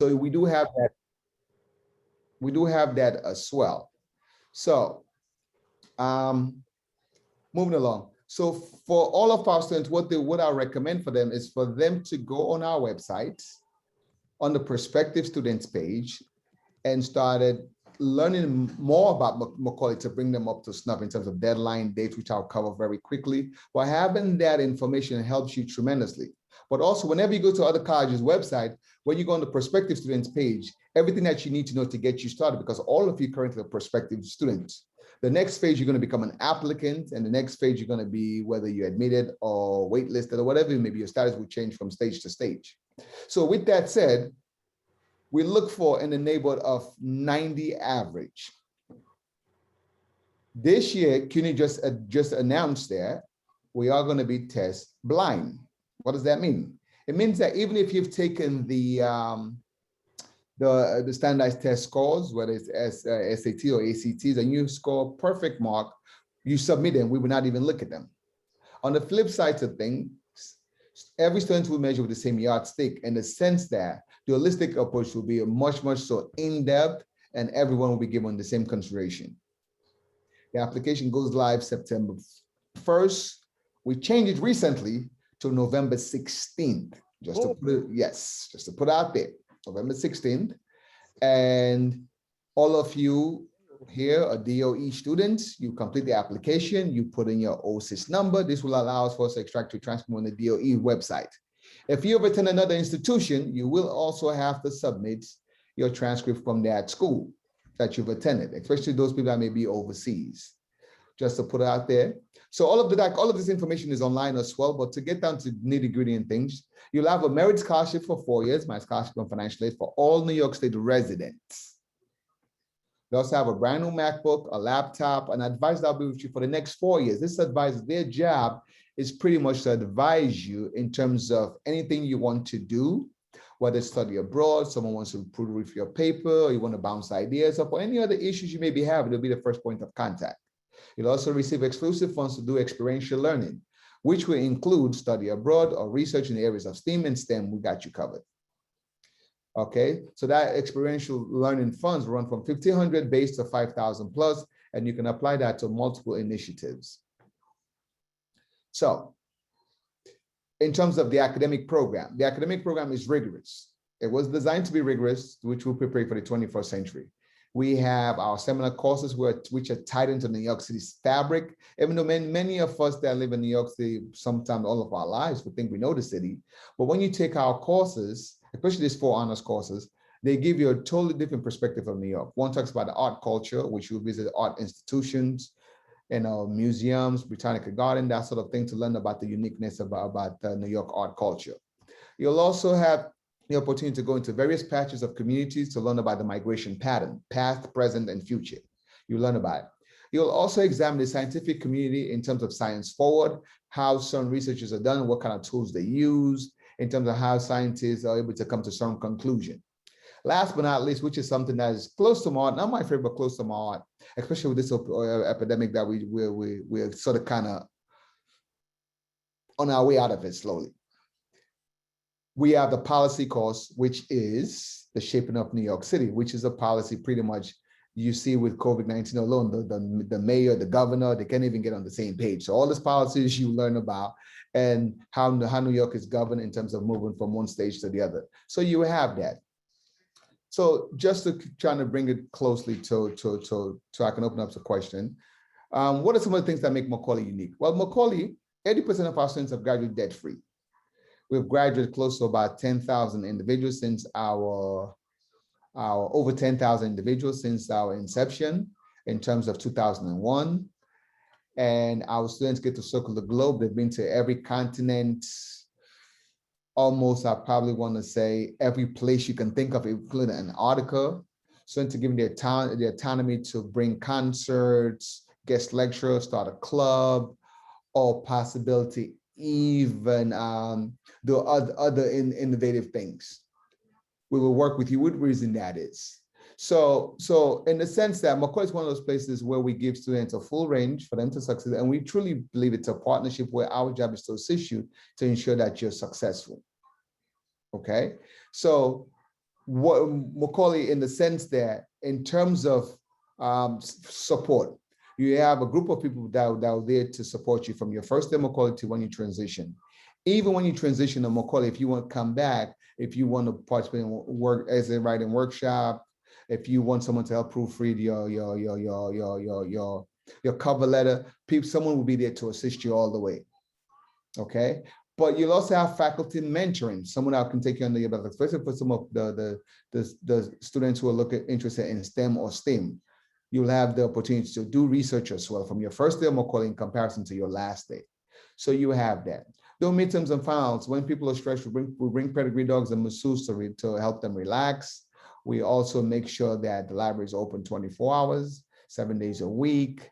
So we do have that. We do have that as well. So moving along. So for all of our students, what I recommend for them is for them to go on our website on the prospective students page and started learning more about Macaulay to bring them up to snuff in terms of deadline dates, which I'll cover very quickly. But having that information helps you tremendously. But also, whenever you go to other colleges' website, when you go on the prospective students page, everything that you need to know to get you started, because all of you currently are prospective students. The next phase, you're going to become an applicant, and the next phase, you're going to be whether you're admitted or waitlisted or whatever it may be, your status will change from stage to stage. So with that said, we look for in the neighborhood of 90 average. This year, CUNY just announced that we are going to be test blind. What does that mean? It means that even if you've taken the standardized test scores, whether it's SAT or ACTs, and you score perfect mark, you submit them, we will not even look at them. On the flip side of things, every student will measure with the same yardstick in the sense that the holistic approach will be a much so in-depth, and everyone will be given the same consideration. The application goes live September 1st. We changed it recently to November 16th, just to put it out there, November 16th. And all of you here are DOE students, you complete the application, you put in your OSIS number. This will allow us for us to extract your transcript on the DOE website. If you ever attend another institution, you will also have to submit your transcript from that school that you've attended, especially those people that may be overseas, just to put it out there. So all of this information is online as well, but to get down to nitty-gritty and things, you'll have a merit scholarship for 4 years, my scholarship and financial aid for all New York State residents. They also have a brand new MacBook, a laptop, and advice that'll be with you for the next 4 years. This advisor, their job is pretty much to advise you in terms of anything you want to do, whether it's study abroad, someone wants to improve with your paper, or you want to bounce ideas up, or any other issues you may be having, they'll be the first point of contact. You'll also receive exclusive funds to do experiential learning, which will include study abroad or research in the areas of STEAM and STEM. We got you covered. Okay, so that experiential learning funds run from $1,500 base to $5,000 plus, and you can apply that to multiple initiatives. So in terms of the academic program is rigorous. It was designed to be rigorous, which will prepare for the 21st century. We have our seminar courses which are tied into New York City's fabric. Even though many of us that live in New York City, sometimes all of our lives, we think we know the city. But when you take our courses, especially these 4 honors courses, they give you a totally different perspective of New York. One talks about the art culture, which you visit art institutions, museums, Britannica Garden, that sort of thing, to learn about the uniqueness about the New York art culture. You'll also have the opportunity to go into various patches of communities to learn about the migration pattern, past, present, and future. You learn about it. You'll also examine the scientific community in terms of science forward, how some researchers are done, what kind of tools they use, in terms of how scientists are able to come to some conclusion. Last but not least, which is something that is close to my heart, not my favorite, but close to my heart, especially with this epidemic that we're sort of kind of on our way out of it slowly. We have the policy course, which is the shaping of New York City, which is a policy pretty much you see with COVID-19 alone, the mayor, the governor, they can't even get on the same page. So all these policies you learn about and how New York is governed in terms of moving from one stage to the other. So you have that. So just to try to bring it closely so I can open up the question. What are some of the things that make Macaulay unique? Well, Macaulay, 80% of our students have graduated debt-free. We've graduated close to about 10,000 individuals since our over 10,000 individuals since our inception in terms of 2001. And our students get to circle the globe. They've been to every continent, almost, I probably want to say every place you can think of, including Antarctica. Students are given the autonomy to bring concerts, guest lecturers, start a club, or possibility even do other innovative things. We will work with you. What reason that is? So in the sense that Macaulay is one of those places where we give students a full range for them to succeed, and we truly believe it's a partnership where our job is to assist you to ensure that you're successful. Okay, so what Macaulay, in the sense that in terms of support, you have a group of people that are there to support you from your first day of Macaulay to when you transition. Even when you transition to Macaulay, if you want to come back, if you want to participate in work as a writing workshop, if you want someone to help proofread your cover letter, someone will be there to assist you all the way. Okay. But you'll also have faculty mentoring, someone that can take you under your belt, especially for some of the students who are interested in STEM or STEAM. You'll have the opportunity to do research as well from your first day of Macaulay in comparison to your last day. So you have that. During midterms and finals, when people are stressed, we bring pedigree dogs and masseurs to help them relax. We also make sure that the library is open 24 hours, 7 days a week.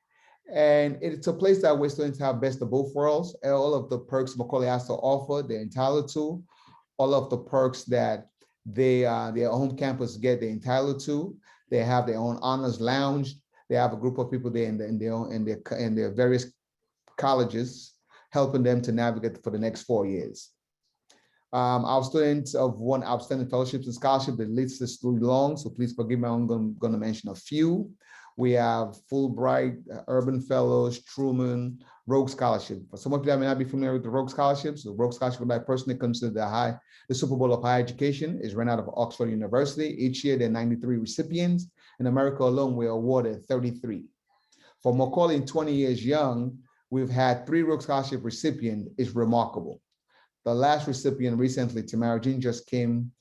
And it's a place that where students have best of both worlds. All of the perks Macaulay has to offer, they're entitled to. All of the perks that their home campus get, they're entitled to. They have their own honors lounge. They have a group of people there in their various colleges, helping them to navigate for the next 4 years. Our students have won outstanding fellowships and scholarships. The list is too long, so please forgive me. I'm going to mention a few. We have Fulbright, Urban Fellows, Truman, Rogue Scholarship. For some of you that may not be familiar with the Rogue Scholarships, the Rogue Scholarship, I personally consider the Super Bowl of higher education, is run out of Oxford University. Each year, there are 93 recipients. In America alone, we're awarded 33. For Macaulay, in 20 years young, we've had 3 Rogue Scholarship recipients. Is remarkable. The last recipient recently, Tamara Jean, just came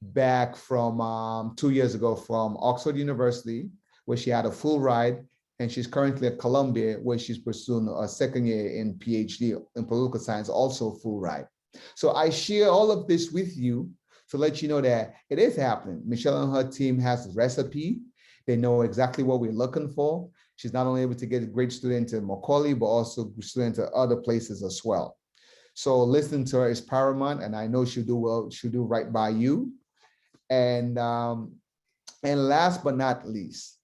back from 2 years ago from Oxford University, where she had a full ride, and she's currently at Columbia, where she's pursuing a second year in PhD in political science, also full ride. So I share all of this with you to let you know that it is happening. Michelle and her team has a recipe. They know exactly what we're looking for. She's not only able to get a great student in Macaulay, but also students at other places as well. So listening to her is paramount, and I know she'll do well, she'll do right by you. And last but not least,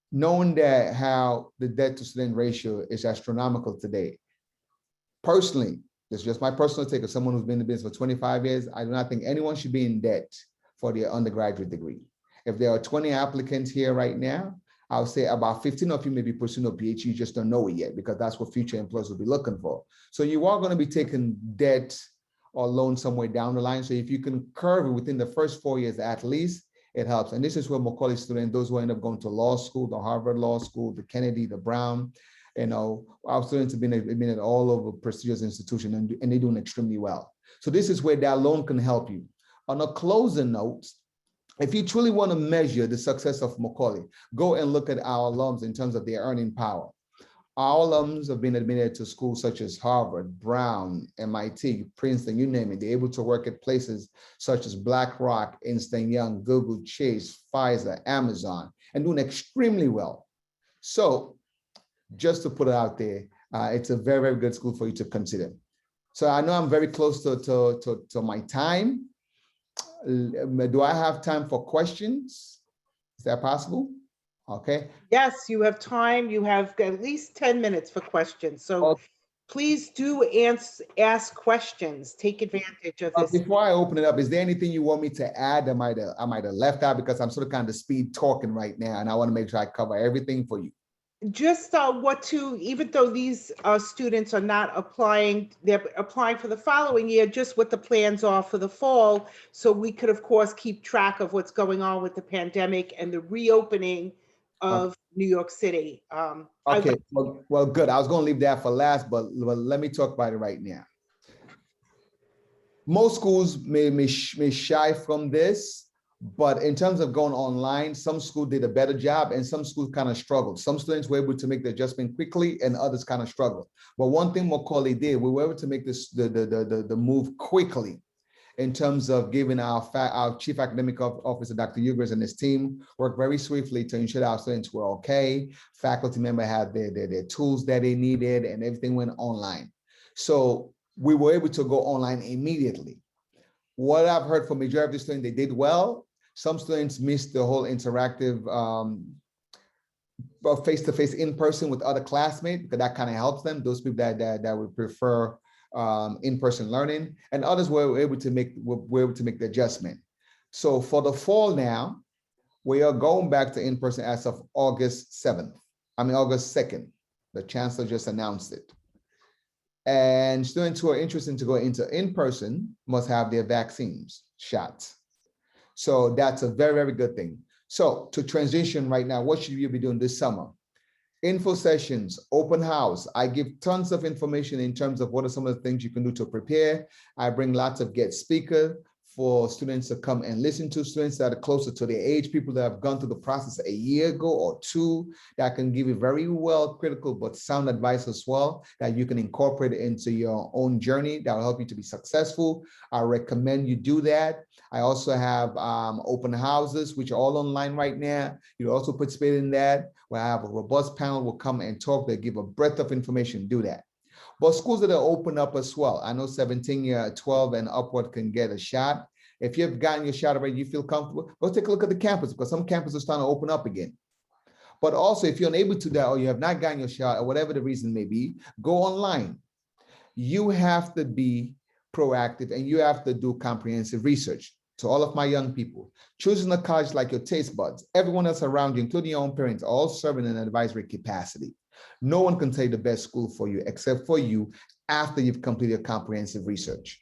knowing that how the debt to student ratio is astronomical today. Personally, this is just my personal take as someone who's been in the business for 25 years, I do not think anyone should be in debt for their undergraduate degree. If there are 20 applicants here right now, I would say about 15 of you may be pursuing a PhD, you just don't know it yet, because that's what future employers will be looking for. So you are going to be taking debt or loan somewhere down the line. So if you can curve it within the first 4 years at least, it helps. And this is where Macaulay students, those who end up going to law school, the Harvard Law School, the Kennedy, the Brown, our students have been at all over prestigious institutions, and they're doing extremely well. So this is where that loan can help you. On a closing note, if you truly want to measure the success of Macaulay, go and look at our alums in terms of their earning power. Our alums have been admitted to schools such as Harvard, Brown, MIT, Princeton, you name it. They're able to work at places such as BlackRock, Ernst & Young, Google, Chase, Pfizer, Amazon, and doing extremely well. So just to put it out there, it's a very, very good school for you to consider. So I know I'm very close to my time. Do I have time for questions? Is that possible? Okay. Yes, you have time. You have at least 10 minutes for questions. So please do ask questions. Take advantage of this. Before I open it up, is there anything you want me to add? I might have left out, because I'm sort of kind of speed talking right now, and I want to make sure I cover everything for you. Just even though these students are not applying, they're applying for the following year, just what the plans are for the fall. So we could, of course, keep track of what's going on with the pandemic and the reopening of New York City. Okay, well, good. I was going to leave that for last, but let me talk about it right now. Most schools may shy from this, but in terms of going online, some schools did a better job and some schools kind of struggled. Some students were able to make the adjustment quickly and others kind of struggled. But one thing Macaulay did, we were able to make this the move quickly in terms of giving our chief academic officer, Dr. Ugers, and his team worked very swiftly to ensure that our students were okay. Faculty member had their tools that they needed, and everything went online. So we were able to go online immediately. What I've heard from majority of the students, they did well. Some students missed the whole interactive face-to-face in-person with other classmates, because that kind of helps them, those people that would prefer in-person learning, and others were able to make the adjustment. So for the fall now, we are going back to in-person as of August 7th. August 2nd. The chancellor just announced it. And students who are interested to go into in-person must have their vaccines shots. So that's a very, very good thing. So to transition right now, what should you be doing this summer? Info sessions, open house. I give tons of information in terms of what are some of the things you can do to prepare. I bring lots of guest speakers for students to come and listen to, students that are closer to their age, people that have gone through the process a year ago or two, that can give you very well critical but sound advice as well that you can incorporate into your own journey that will help you to be successful. I recommend you do that. I also have open houses, which are all online right now. You also participate in that, where I have a robust panel will come and talk. They give a breadth of information, do that. But schools that are open up as well. I know 17, 12 and upward can get a shot. If you've gotten your shot already, you feel comfortable, go take a look at the campus because some campuses are starting to open up again. But also if you're unable to do that or you have not gotten your shot or whatever the reason may be, go online. You have to be proactive and you have to do comprehensive research. To all of my young people, choosing a college like your taste buds, everyone else around you, including your own parents, all serving in an advisory capacity. No one can tell you the best school for you except for you after you've completed your comprehensive research.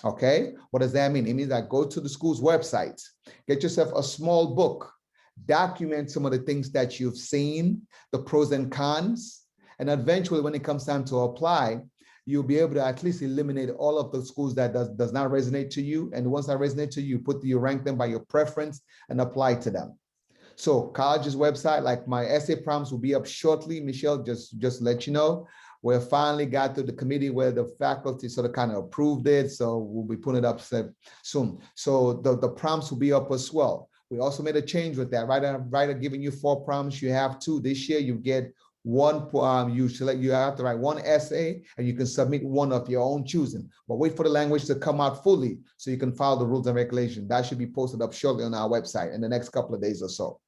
Okay, what does that mean? It means that go to the school's website, get yourself a small book, document some of the things that you've seen, the pros and cons, and eventually when it comes time to apply, you'll be able to at least eliminate all of the schools that does not resonate to you. And the ones that resonate to you, you rank them by your preference and apply to them. So college's website, like my essay prompts will be up shortly. Michelle, just let you know. We finally got to the committee where the faculty sort of kind of approved it. So we'll be putting it up soon. So the prompts will be up as well. We also made a change with that. Right after giving you 4 prompts, you have 2. This year you get 1, you have to write 1 essay and you can submit 1 of your own choosing, but wait for the language to come out fully so you can follow the rules and regulations. That should be posted up shortly on our website in the next couple of days or so.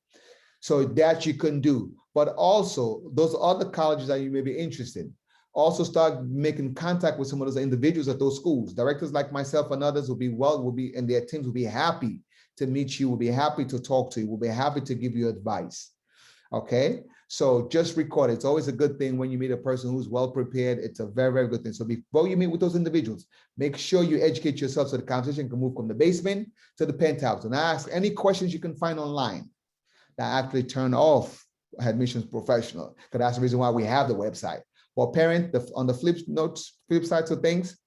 So that you can do, but also those other colleges that you may be interested in, also start making contact with some of those individuals at those schools. Directors like myself and others and their teams will be happy to meet you, will be happy to talk to you, will be happy to give you advice. Okay, so just record it. It's always a good thing when you meet a person who's well prepared. It's a very, very good thing. So before you meet with those individuals, make sure you educate yourself so the conversation can move from the basement to the penthouse and ask any questions you can find online that actually turn off admissions professional, because that's the reason why we have the website. Well, parent, on the flip side of things,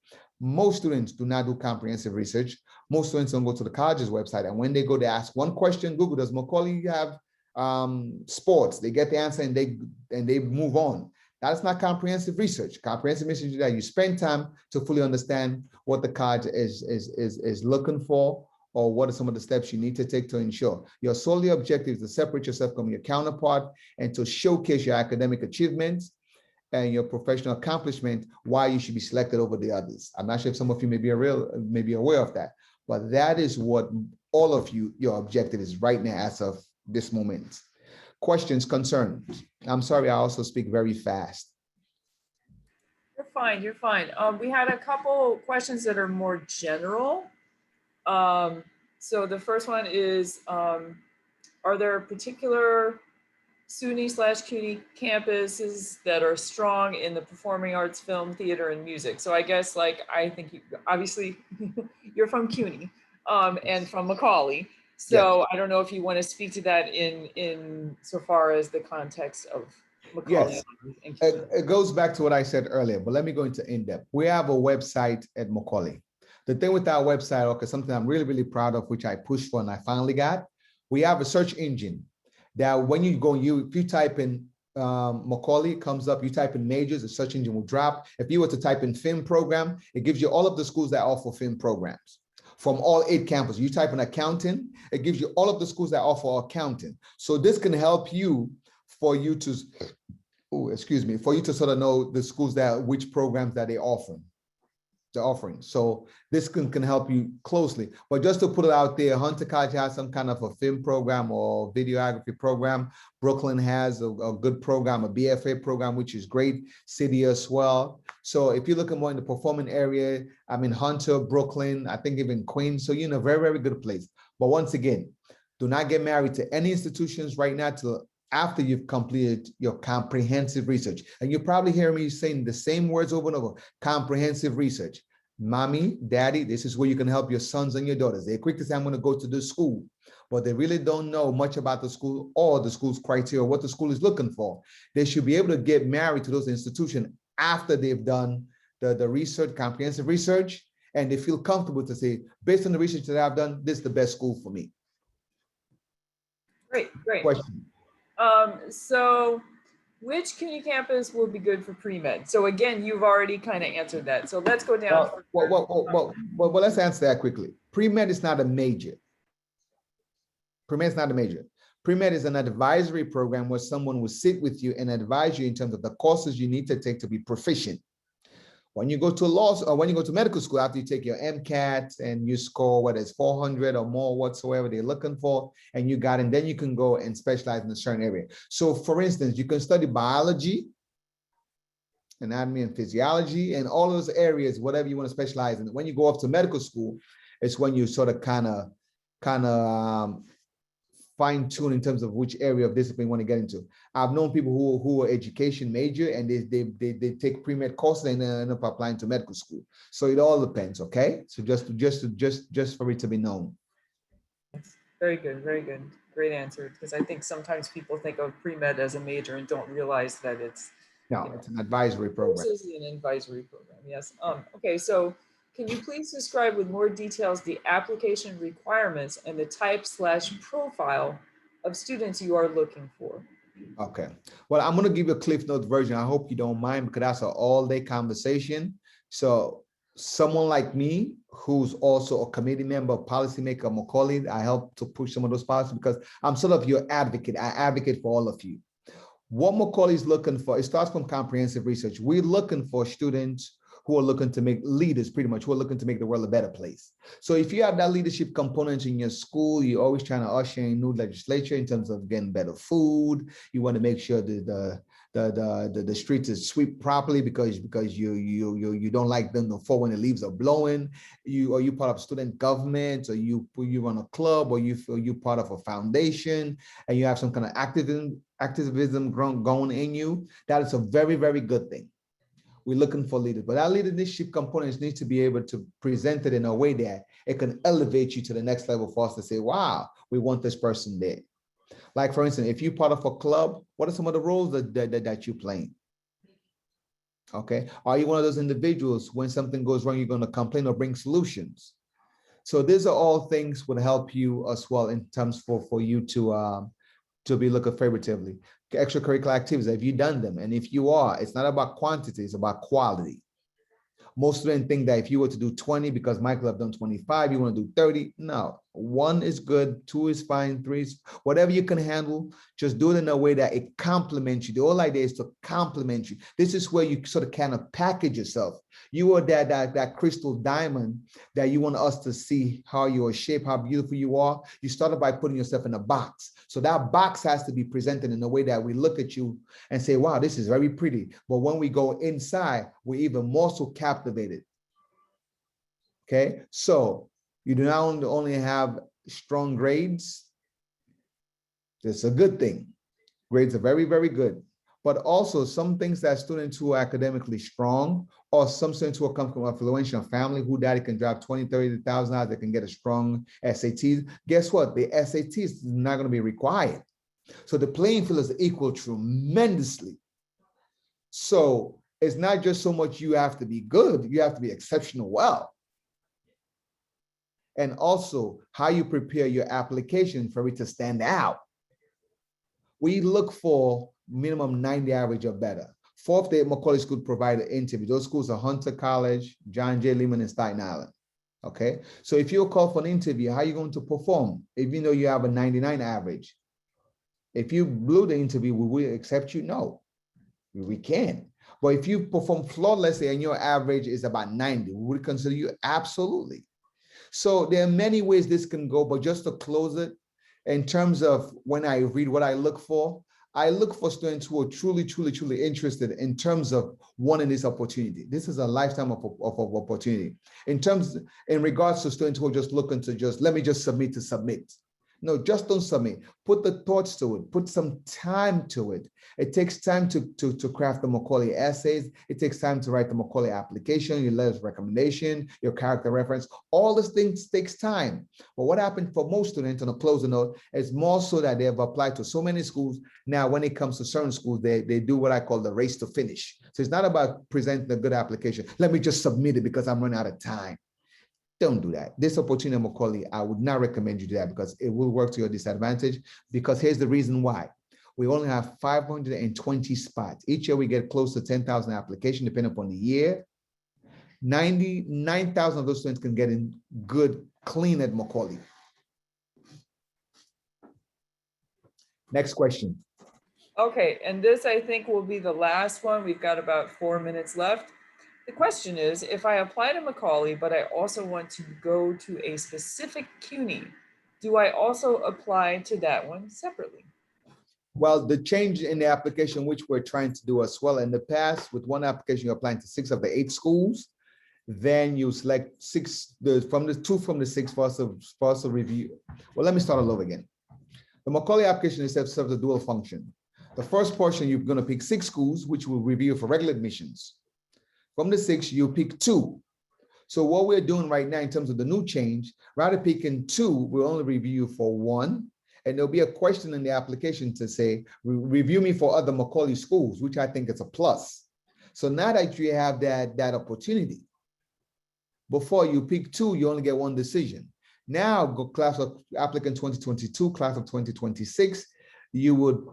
most students do not do comprehensive research. Most students don't go to the college's website, and when they go to ask one question, Google, does Macaulay have sports? They get the answer and they move on. That's not comprehensive research. Comprehensive research is that you spend time to fully understand what the college is looking for, or what are some of the steps you need to take to ensure your solely objective is to separate yourself from your counterpart and to showcase your academic achievements and your professional accomplishment, why you should be selected over the others. I'm not sure if some of you may be aware of that, but that is what all of you, your objective is right now as of this moment. Questions, concerns? I'm sorry, I also speak very fast. You're fine, you're fine. We had a couple questions that are more general. So the first one is, are there particular SUNY/CUNY campuses that are strong in the performing arts, film, theater, and music? So I guess, like, I think you, obviously you're from CUNY and from Macaulay. So yeah. I don't know if you want to speak to that in so far as the context of Macaulay. Yes, it goes back to what I said earlier, but let me go into in-depth. We have a website at Macaulay. The thing with our website, okay, something I'm really, really proud of, which I pushed for and I finally got, we have a search engine that when you go, if you type in Macaulay, it comes up, you type in majors, the search engine will drop. If you were to type in film program, it gives you all of the schools that offer film programs from all 8 campuses. You type in accounting, it gives you all of the schools that offer accounting. So this can help you for you to sort of know the schools which programs that they offer. the offering. So this can help you closely. But just to put it out there, Hunter College has some kind of a film program or videography program. Brooklyn has a good program, a BFA program, which is great. City as well. So if you're looking more in the performing area, I'm in Hunter, Brooklyn, I think even Queens. So you're in a very, very good place. But once again, do not get married to any institutions right now till after you've completed your comprehensive research. And you probably hear me saying the same words over and over, comprehensive research. Mommy, daddy, this is where you can help your sons and your daughters. They're quick to say, I'm going to go to this school, but they really don't know much about the school or the school's criteria, what the school is looking for. They should be able to get married to those institutions after they've done the research, comprehensive research, and they feel comfortable to say, based on the research that I've done, this is the best school for me. Great, great. Question. So which CUNY campus will be good for pre-med? So again, you've already kind of answered that. So let's go down. Well, let's answer that quickly. Pre-med is not a major. Pre-med is not a major. Pre-med is an advisory program where someone will sit with you and advise you in terms of the courses you need to take to be proficient. When you go to law or when you go to medical school, after you take your MCAT and you score whether it's 400 or more, whatsoever they're looking for, and you got it, then you can go and specialize in a certain area. So for instance, you can study biology, anatomy and physiology, and all those areas, whatever you want to specialize in. When you go up to medical school, it's when you sort of kind of fine tune in terms of which area of discipline you want to get into. I've known people who are education major and they take pre-med courses and end up applying to medical school. So it all depends, okay? So just for it to be known. Very good, very good. Great answer. Because I think sometimes people think of pre-med as a major and don't realize that it's it's an advisory program. This is an advisory program, yes. Okay, so can you please describe with more details the application requirements and the type/profile of students you are looking for? Okay. Well, I'm going to give you a Cliff Note version. I hope you don't mind because that's an all-day conversation. So someone like me, who's also a committee member, policymaker, Macaulay, I help to push some of those policies because I'm sort of your advocate. I advocate for all of you. What Macaulay is looking for, it starts from comprehensive research. We're looking for students who are looking to make leaders, pretty much, who are looking to make the world a better place. So if you have that leadership component in your school, you're always trying to usher in new legislature in terms of getting better food. You want to make sure that the streets is swept properly because you don't like them to fall when the leaves are blowing. Are you part of student government, or you run a club, or you part of a foundation, and you have some kind of activism going in you. That is a very, very good thing. We're looking for leaders, but our leadership components need to be able to present it in a way that it can elevate you to the next level for us to say, wow, we want this person there. Like for instance, if you're part of a club, what are some of the roles that you're playing? Okay, are you one of those individuals when something goes wrong, you're going to complain or bring solutions? So these are all things would help you as well in terms for you to be looked at favorably. Extracurricular activities, have you done them? And if you are, it's not about quantity, it's about quality. Most students think that if you were to do 20 because Michael have done 25, you want to do 30. No, 1 is good, 2 is fine, 3 is whatever you can handle. Just do it in a way that it complements you. The whole idea is to complement you. This is where you sort of kind of package yourself. You are that crystal diamond that you want us to see how you are shaped, how beautiful you are. You started by putting yourself in a box. So that box has to be presented in a way that we look at you and say, wow, this is very pretty. But when we go inside, we're even more so captivated. Okay, so you do not only have strong grades. That's a good thing. Grades are very, very good. But also some things that students who are academically strong, or some students who come from an affluential family who daddy can drive 20, 30,000 hours, they can get a strong SATs. Guess what? The SATs is not going to be required. So the playing field is equal tremendously. So it's not just so much you have to be good, you have to be exceptional well. And also how you prepare your application for it to stand out. We look for minimum 90 average or better. Fourth day, Macaulay School provide an interview. Those schools are Hunter College, John J. Lehman, and Staten Island. Okay, so if you're called for an interview, how are you going to perform? If you know you have a 99 average, if you blew the interview, will we accept you? No, we can't. But if you perform flawlessly and your average is about 90, we would consider you absolutely. So there are many ways this can go, but just to close it, in terms of when I read what I look for students who are truly, truly, truly interested in terms of wanting this opportunity. This is a lifetime of opportunity. In regards to students who are just looking to let me just submit to submit. No, just don't submit. Put the thoughts to it. Put some time to it. It takes time to craft the Macaulay essays. It takes time to write the Macaulay application, your letter of recommendation, your character reference. All these things takes time. But what happened for most students, on a closing note, is more so that they have applied to so many schools. Now, when it comes to certain schools, they do what I call the race to finish. So it's not about presenting a good application. Let me just submit it because I'm running out of time. Don't do that. This opportunity, Macaulay, I would not recommend you do that because it will work to your disadvantage. Because here's the reason why. We only have 520 spots. Each year we get close to 10,000 applications, depending upon the year. 99,000 of those students can get in good, clean at Macaulay. Next question. Okay, and this I think will be the last one. We've got about 4 minutes left. The question is, if I apply to Macaulay, but I also want to go to a specific CUNY, do I also apply to that one separately? Well, the change in the application, which we're trying to do as well, in the past, with one application, you're applying to 6 of the 8 schools. Then you select 6 from the 6 for us to review. Well, let me start all over again. The Macaulay application itself serves a dual function. The first portion, you're going to pick 6 schools, which will review for regular admissions. From the 6, you pick 2. So what we're doing right now in terms of the new change, rather than picking 2, we'll only review for 1. And there'll be a question in the application to say, review me for other Macaulay schools, which I think is a plus. So now that you have that opportunity, before you pick 2, you only get 1 decision. Now, go class of applicant 2022, class of 2026, you would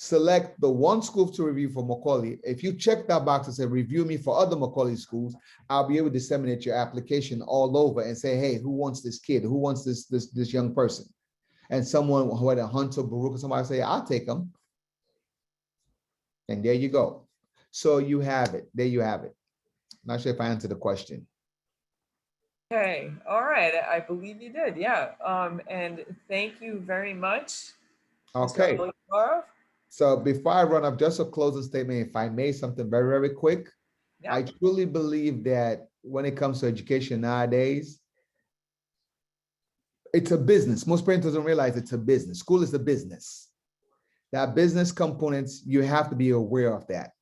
select the 1 school to review for Macaulay. If you check that box and say, review me for other Macaulay schools, I'll be able to disseminate your application all over and say, hey, who wants this kid? Who wants this young person? And someone who had a Hunter, Baruch, or somebody say, I'll take them. And there you go. So you have it. There you have it. Not sure if I answered the question. Okay, all right. I believe you did. Yeah. And thank you very much. Okay. Mr. Olivarov. So before I run up, just a closing statement, if I may, something very, very quick. Yeah. I truly believe that when it comes to education nowadays, it's a business. Most parents don't realize it's a business. School is a business. That business components, you have to be aware of that.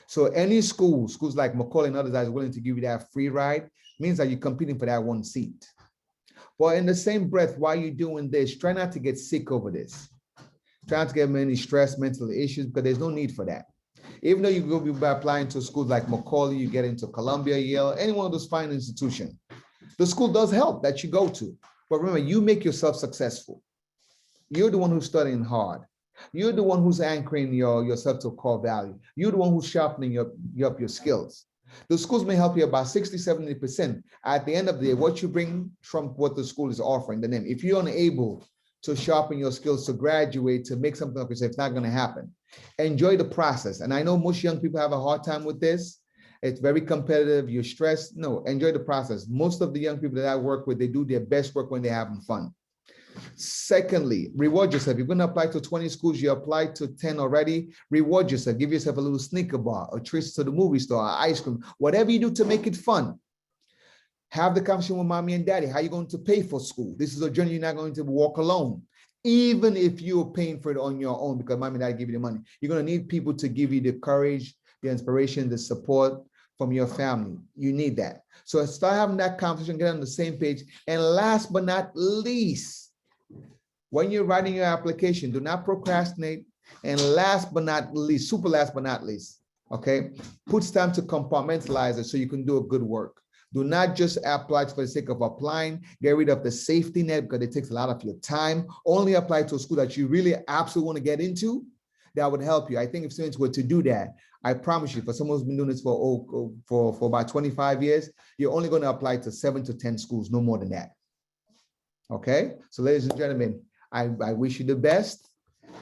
So any schools like Macaulay and others that is willing to give you that free ride means that you're competing for that 1 seat. But in the same breath, while you're doing this, try not to get sick over this. Try not to get many stress, mental issues, because there's no need for that. Even though you go by applying to schools like Macaulay, you get into Columbia, Yale, any one of those fine institutions. The school does help that you go to. But remember, you make yourself successful. You're the one who's studying hard. You're the one who's anchoring yourself to core value. You're the one who's sharpening your skills. The schools may help you about 60, 70%. At the end of the day, what you bring from what the school is offering, the name. If you're unable to sharpen your skills, to graduate, to make something of yourself, it's not going to happen. Enjoy the process. And I know most young people have a hard time with this. It's very competitive. You're stressed. No, enjoy the process. Most of the young people that I work with, they do their best work when they're having fun. Secondly, reward yourself. You're going to apply to 20 schools. You applied to 10 already. Reward yourself. Give yourself a little sneaker bar, a trip to the movie store, ice cream, whatever you do to make it fun. Have the conversation with mommy and daddy. How are you going to pay for school? This is a journey you're not going to walk alone. Even if you're paying for it on your own because mommy and daddy give you the money, you're going to need people to give you the courage, the inspiration, the support from your family. You need that. So start having that conversation, get on the same page. And last but not least, when you're writing your application, do not procrastinate. And last but not least, super last but not least, okay, put time to compartmentalize it so you can do a good work. Do not just apply for the sake of applying. Get rid of the safety net because it takes a lot of your time. Only apply to a school that you really absolutely want to get into. That would help you. I think if students were to do that, I promise you, for someone who's been doing this for about 25 years, you're only going to apply to 7 to 10 schools, no more than that. Okay? So ladies and gentlemen, I wish you the best.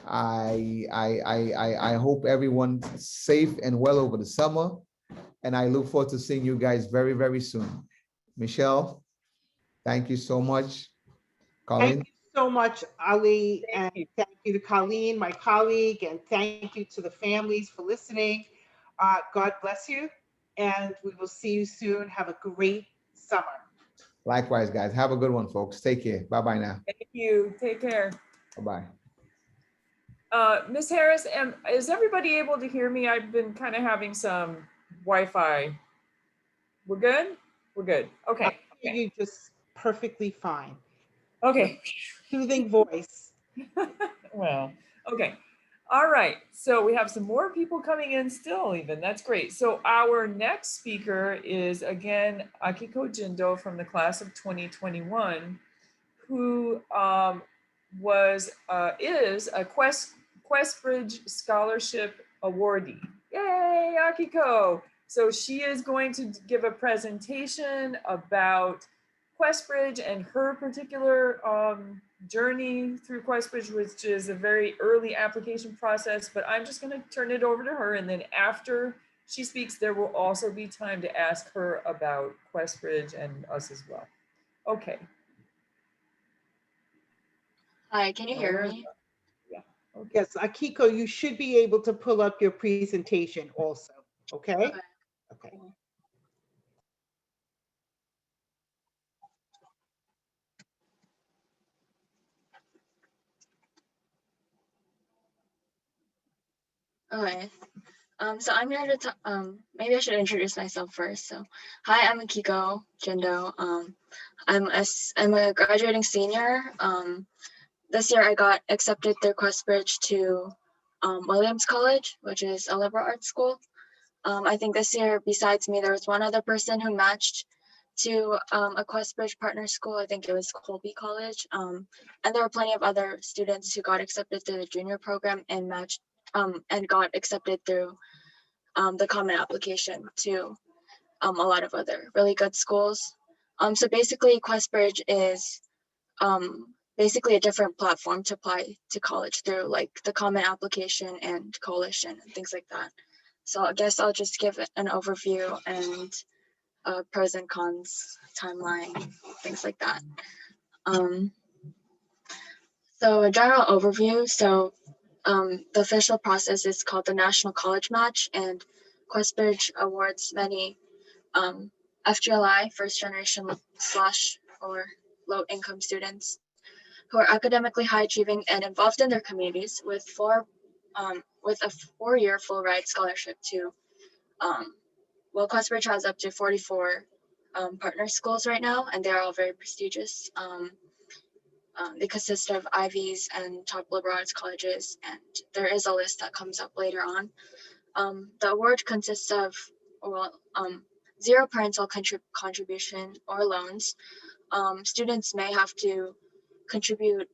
I hope everyone's safe and well over the summer. And I look forward to seeing you guys very, very soon. Michelle, thank you so much. Thank Colleen, you so much, Ali, Thank and you. thank you to Colleen, my colleague, and thank you to the families for listening. God bless you, and we will see you soon. Have a great summer. likewise, guys. Have a good one, folks. Take care. Bye-bye now. Thank you. Take care. Bye-bye. Ms. Harris, is everybody able to hear me? I've been kind of having some Wi-Fi. We're good? We're good. I Okay. hear you just perfectly fine. Okay. Soothing voice. Well, okay. All right. So we have some more people coming in still even. That's great. So our next speaker is again Akiko Jindo from the class of 2021, who is a Questbridge Scholarship awardee. Yay, Akiko! So she is going to give a presentation about Questbridge and her particular journey through Questbridge, which is a very early application process, but I'm just going to turn it over to her. And then after she speaks, there will also be time to ask her about Questbridge and us as well. Okay. Hi, can you hear me? Yeah. Okay. Yes, Akiko, you should be able to pull up your presentation also, okay? Okay. Okay. Okay. So I'm here to maybe I should introduce myself first. So, hi, I'm Akiko Jindo. I'm a graduating senior. This year I got accepted through Questbridge to Williams College, which is a liberal arts school. I think this year, besides me, there was one other person who matched to a Questbridge partner school. I think it was Colby College. And there were plenty of other students who got accepted through the junior program and matched and got accepted through the common application to a lot of other really good schools. So basically, Questbridge is basically a different platform to apply to college through, like the common application and coalition and things like that. So I guess I'll just give an overview and pros and cons, timeline, things like that. So a general overview. So the official process is called the National College Match, and Questbridge awards many FGLI, first generation / or low income students who are academically high achieving and involved in their communities with a 4-year full ride scholarship to Questbridge has up to 44 partner schools right now, and they're all very prestigious. They consist of Ivies and top liberal arts colleges, and there is a list that comes up later on. The award consists of zero parental contribution or loans. Students may have to contribute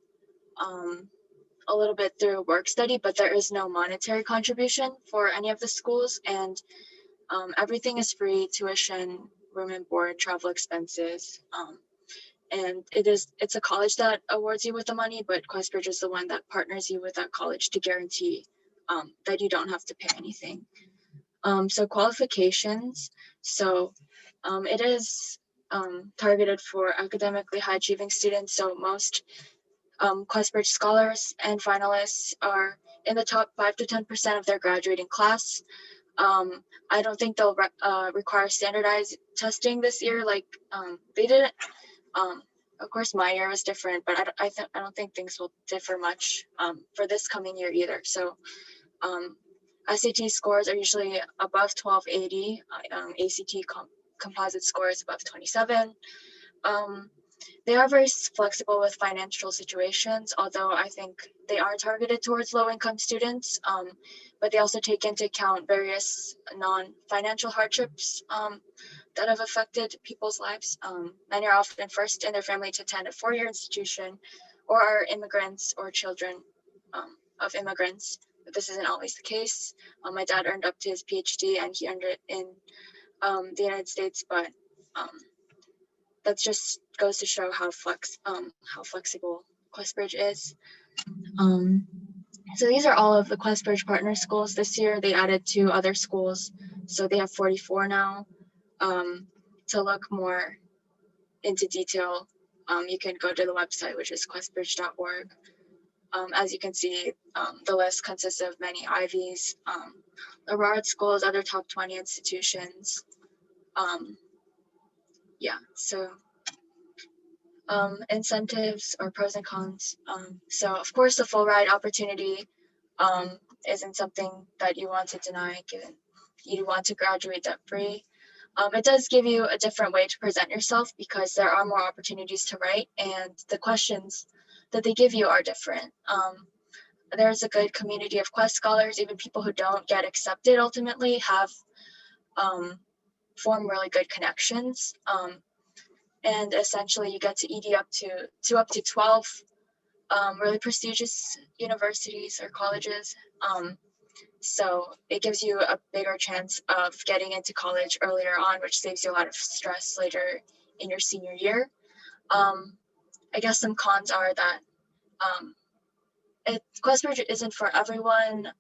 a little bit through work study, but there is no monetary contribution for any of the schools, and everything is free: tuition, room and board, travel expenses. And it's a college that awards you with the money, but Questbridge is the one that partners you with that college to guarantee that you don't have to pay anything. So qualifications. So it is targeted for academically high achieving students. So most Questbridge scholars and finalists are in the top 5 to 10% of their graduating class. I don't think they'll require standardized testing this year like they didn't. Of course, my year was different, but I don't think things will differ much for this coming year either. So SAT scores are usually above 1280, ACT composite scores above 27. They are very flexible with financial situations, although I think they are targeted towards low-income students, but they also take into account various non-financial hardships that have affected people's lives. Many are often first in their family to attend a 4-year institution or are immigrants or children of immigrants. But this isn't always the case. My dad earned up to his PhD and he earned it in the United States, but that just goes to show how flexible Questbridge is. So these are all of the QuestBridge partner schools. This year they added 2 other schools, so they have 44 now. To look more into detail, you can go to the website, which is questbridge.org. As you can see, the list consists of many Ivies, liberal schools, other top 20 institutions. Yeah, so incentives or pros and cons. So of course, the full ride opportunity isn't something that you want to deny, given you want to graduate debt free. It does give you a different way to present yourself because there are more opportunities to write, and the questions that they give you are different. There's a good community of Quest scholars. Even people who don't get accepted ultimately have form really good connections. And essentially you get to ED up to 12 really prestigious universities or colleges. So it gives you a bigger chance of getting into college earlier on, which saves you a lot of stress later in your senior year. I guess some cons are that QuestBridge isn't for everyone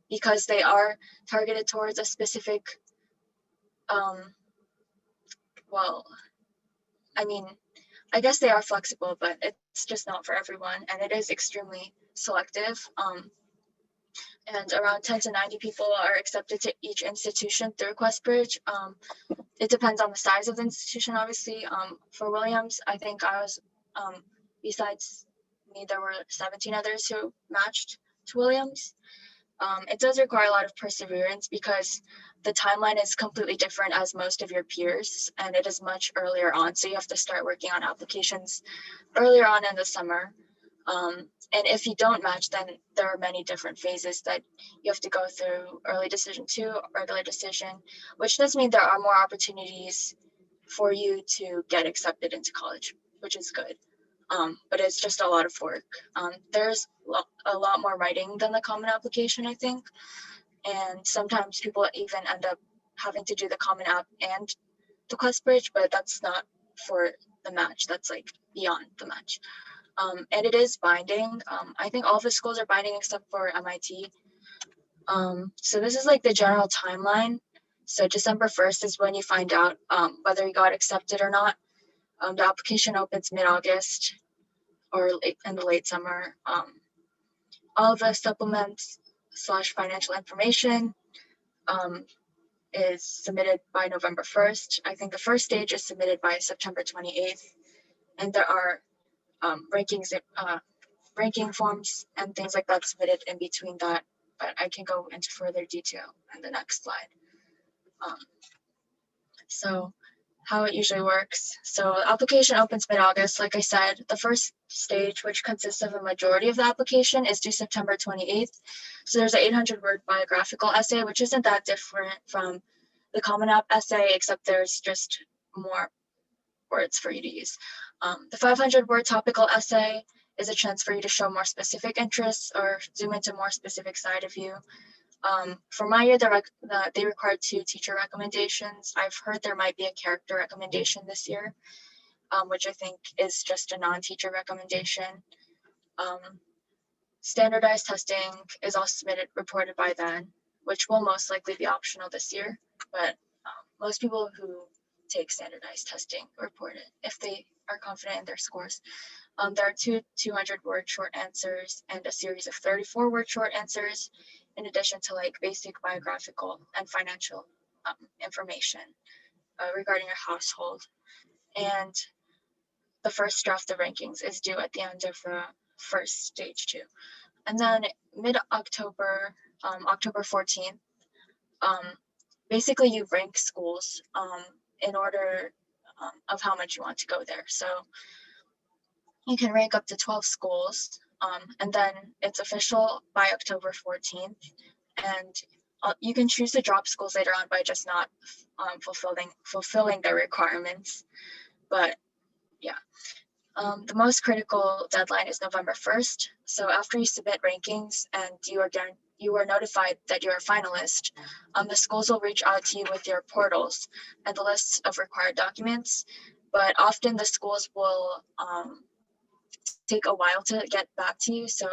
because they are targeted towards a specific, well, I mean, I guess they are flexible, but it's just not for everyone, and it is extremely selective. And around 10 to 90 people are accepted to each institution through QuestBridge. It depends on the size of the institution, obviously. For Williams, I think I was, besides me, there were 17 others who matched to Williams. It does require a lot of perseverance because the timeline is completely different as most of your peers, and it is much earlier on. So you have to start working on applications earlier on in the summer. And if you don't match, then there are many different phases that you have to go through: early decision 2, regular decision, which does mean there are more opportunities for you to get accepted into college, which is good. But it's just a lot of work. There's a lot more writing than the common application, I think. And sometimes people even end up having to do the common app and the QuestBridge, but that's not for the match. That's like beyond the match. And it is binding. I think all of the schools are binding except for MIT. So this is like the general timeline. So December 1st is when you find out whether you got accepted or not. The application opens mid-August or in the late summer. All of the supplements / financial information is submitted by November 1st. I think the first stage is submitted by September 28th. And there are ranking forms and things like that submitted in between that, but I can go into further detail in the next slide. So how it usually works. So the application opens mid-August. Like I said, the first stage, which consists of a majority of the application, is due September 28th. So there's an 800-word biographical essay, which isn't that different from the Common App essay, except there's just more words for you to use. The 500-word topical essay is a chance for you to show more specific interests or zoom into more specific side of you. For my year, they required 2 teacher recommendations. I've heard there might be a character recommendation this year, which I think is just a non-teacher recommendation. Standardized testing is also submitted, reported by then, which will most likely be optional this year, but most people who take standardized testing report it if they are confident in their scores. There are 2 200-word short answers and a series of 34-word short answers, in addition to like basic biographical and financial information regarding your household. And the first draft of rankings is due at the end of the first stage 2. And then mid-October, October 14th, basically you rank schools in order of how much you want to go there. So you can rank up to 12 schools, and then it's official by October 14th. And you can choose to drop schools later on by just not fulfilling their requirements. But yeah, the most critical deadline is November 1st. So after you submit rankings and you are notified that you're a finalist, the schools will reach out to you with your portals and the lists of required documents. But often the schools will take a while to get back to you. So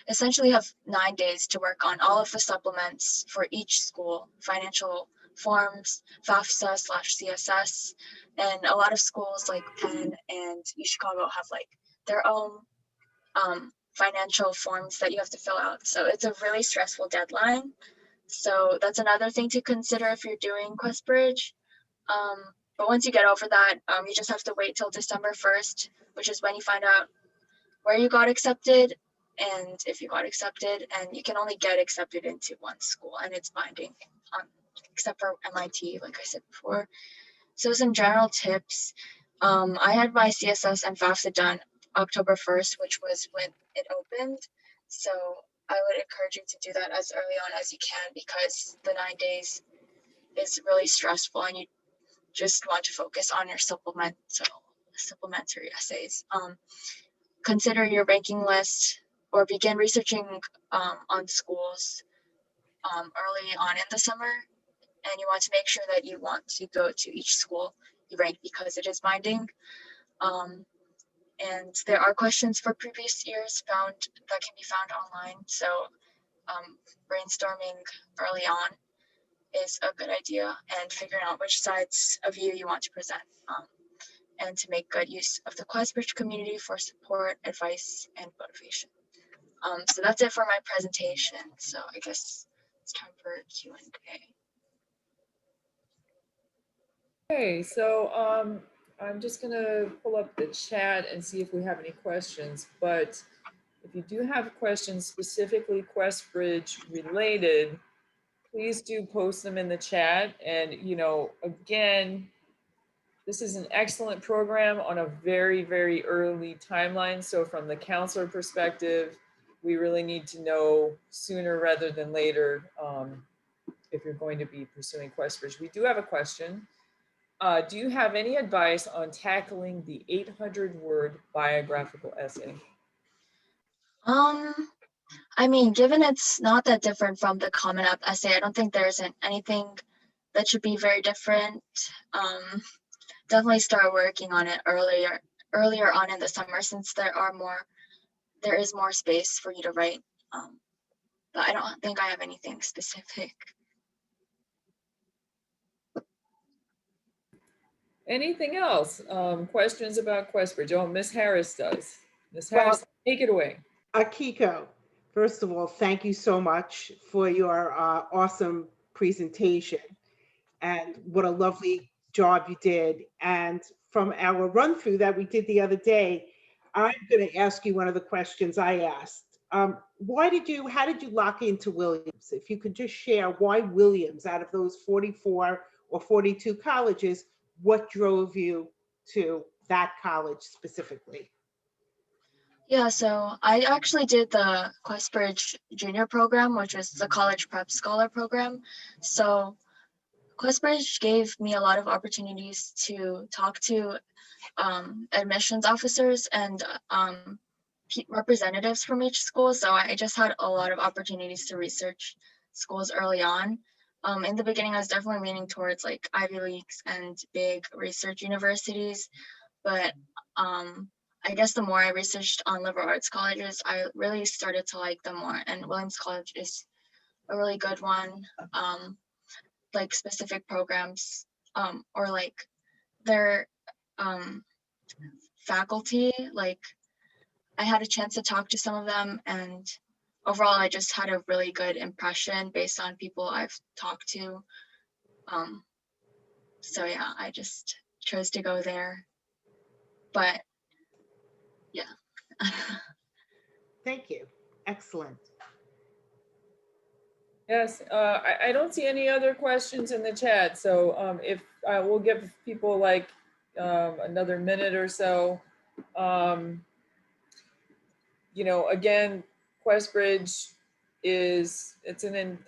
essentially you have 9 days to work on all of the supplements for each school, financial forms, FAFSA/CSS, and a lot of schools like Penn and UChicago have like their own financial forms that you have to fill out. So it's a really stressful deadline. So that's another thing to consider if you're doing QuestBridge. But once you get over that, you just have to wait till December 1st, which is when you find out where you got accepted and if you got accepted, and you can only get accepted into one school and it's binding, except for MIT, like I said before. So some general tips. I had my CSS and FAFSA done October 1st, which was when it opened. So I would encourage you to do that as early on as you can, because the 9 days is really stressful and you just want to focus on your supplementary essays. Consider your ranking list or begin researching on schools early on in the summer. And you want to make sure that you want to go to each school you rank because it is binding. And there are questions for previous years that can be found online. So brainstorming early on is a good idea, and figuring out which sides of you want to present, and to make good use of the QuestBridge community for support, advice, and motivation. So that's it for my presentation. So I guess it's time for Q&A. Okay, so I'm just gonna pull up the chat and see if we have any questions, but if you do have questions specifically QuestBridge related, please do post them in the chat. And, you know, again, this is an excellent program on a very, very early timeline. So from the counselor perspective, we really need to know sooner rather than later if you're going to be pursuing QuestBridge. We do have a question. Do you have any advice on tackling the 800-word biographical essay? I mean, given it's not that different from the Common App essay, I don't think there's anything that should be very different. Definitely start working on it earlier on in the summer, since there is more space for you to write. But I don't think I have anything specific. Anything else? Questions about QuestBridge? Oh, Ms. Harris does. Ms. Harris, take it away. Akiko, first of all, thank you so much for your awesome presentation, and what a lovely job you did. And from our run through that we did the other day, I'm going to ask you one of the questions I asked. How did you lock into Williams? If you could just share why Williams, out of those 44 or 42 colleges, what drove you to that college specifically? Yeah, so I actually did the QuestBridge Junior program, which was the College Prep Scholar program. So QuestBridge gave me a lot of opportunities to talk to admissions officers and representatives from each school. So I just had a lot of opportunities to research schools early on. In the beginning, I was definitely leaning towards like Ivy Leagues and big research universities, but I guess the more I researched on liberal arts colleges, I really started to like them more. And Williams College is a really good one. Like specific programs or like their faculty, like I had a chance to talk to some of them, and overall I just had a really good impression based on people I've talked to. So yeah, I just chose to go there. But yeah. Thank you. Excellent. Yes, I don't see any other questions in the chat. So if we'll give people like another minute or so. You know, again, QuestBridge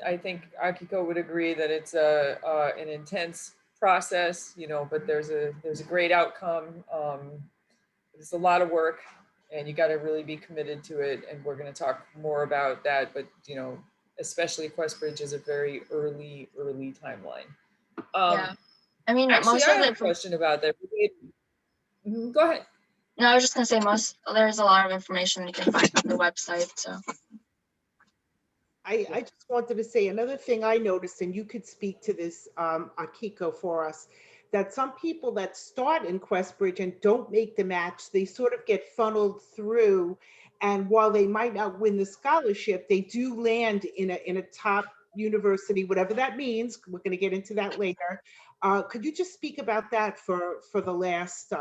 I think Akiko would agree that it's an intense process, you know, but there's a great outcome. It's a lot of work, and you got to really be committed to it. And we're going to talk more about that, but you know, especially QuestBridge is a very early timeline. Yeah, I mean, actually, most I of have it. A question about that. Go ahead. No, I was just gonna say there's a lot of information you can find on the website. So I just wanted to say another thing I noticed, and you could speak to this, Akiko, for us, that some people that start in Questbridge and don't make the match, they sort of get funneled through. And while they might not win the scholarship, they do land in a top university, whatever that means. We're going to get into that later. Could you just speak about that for the last,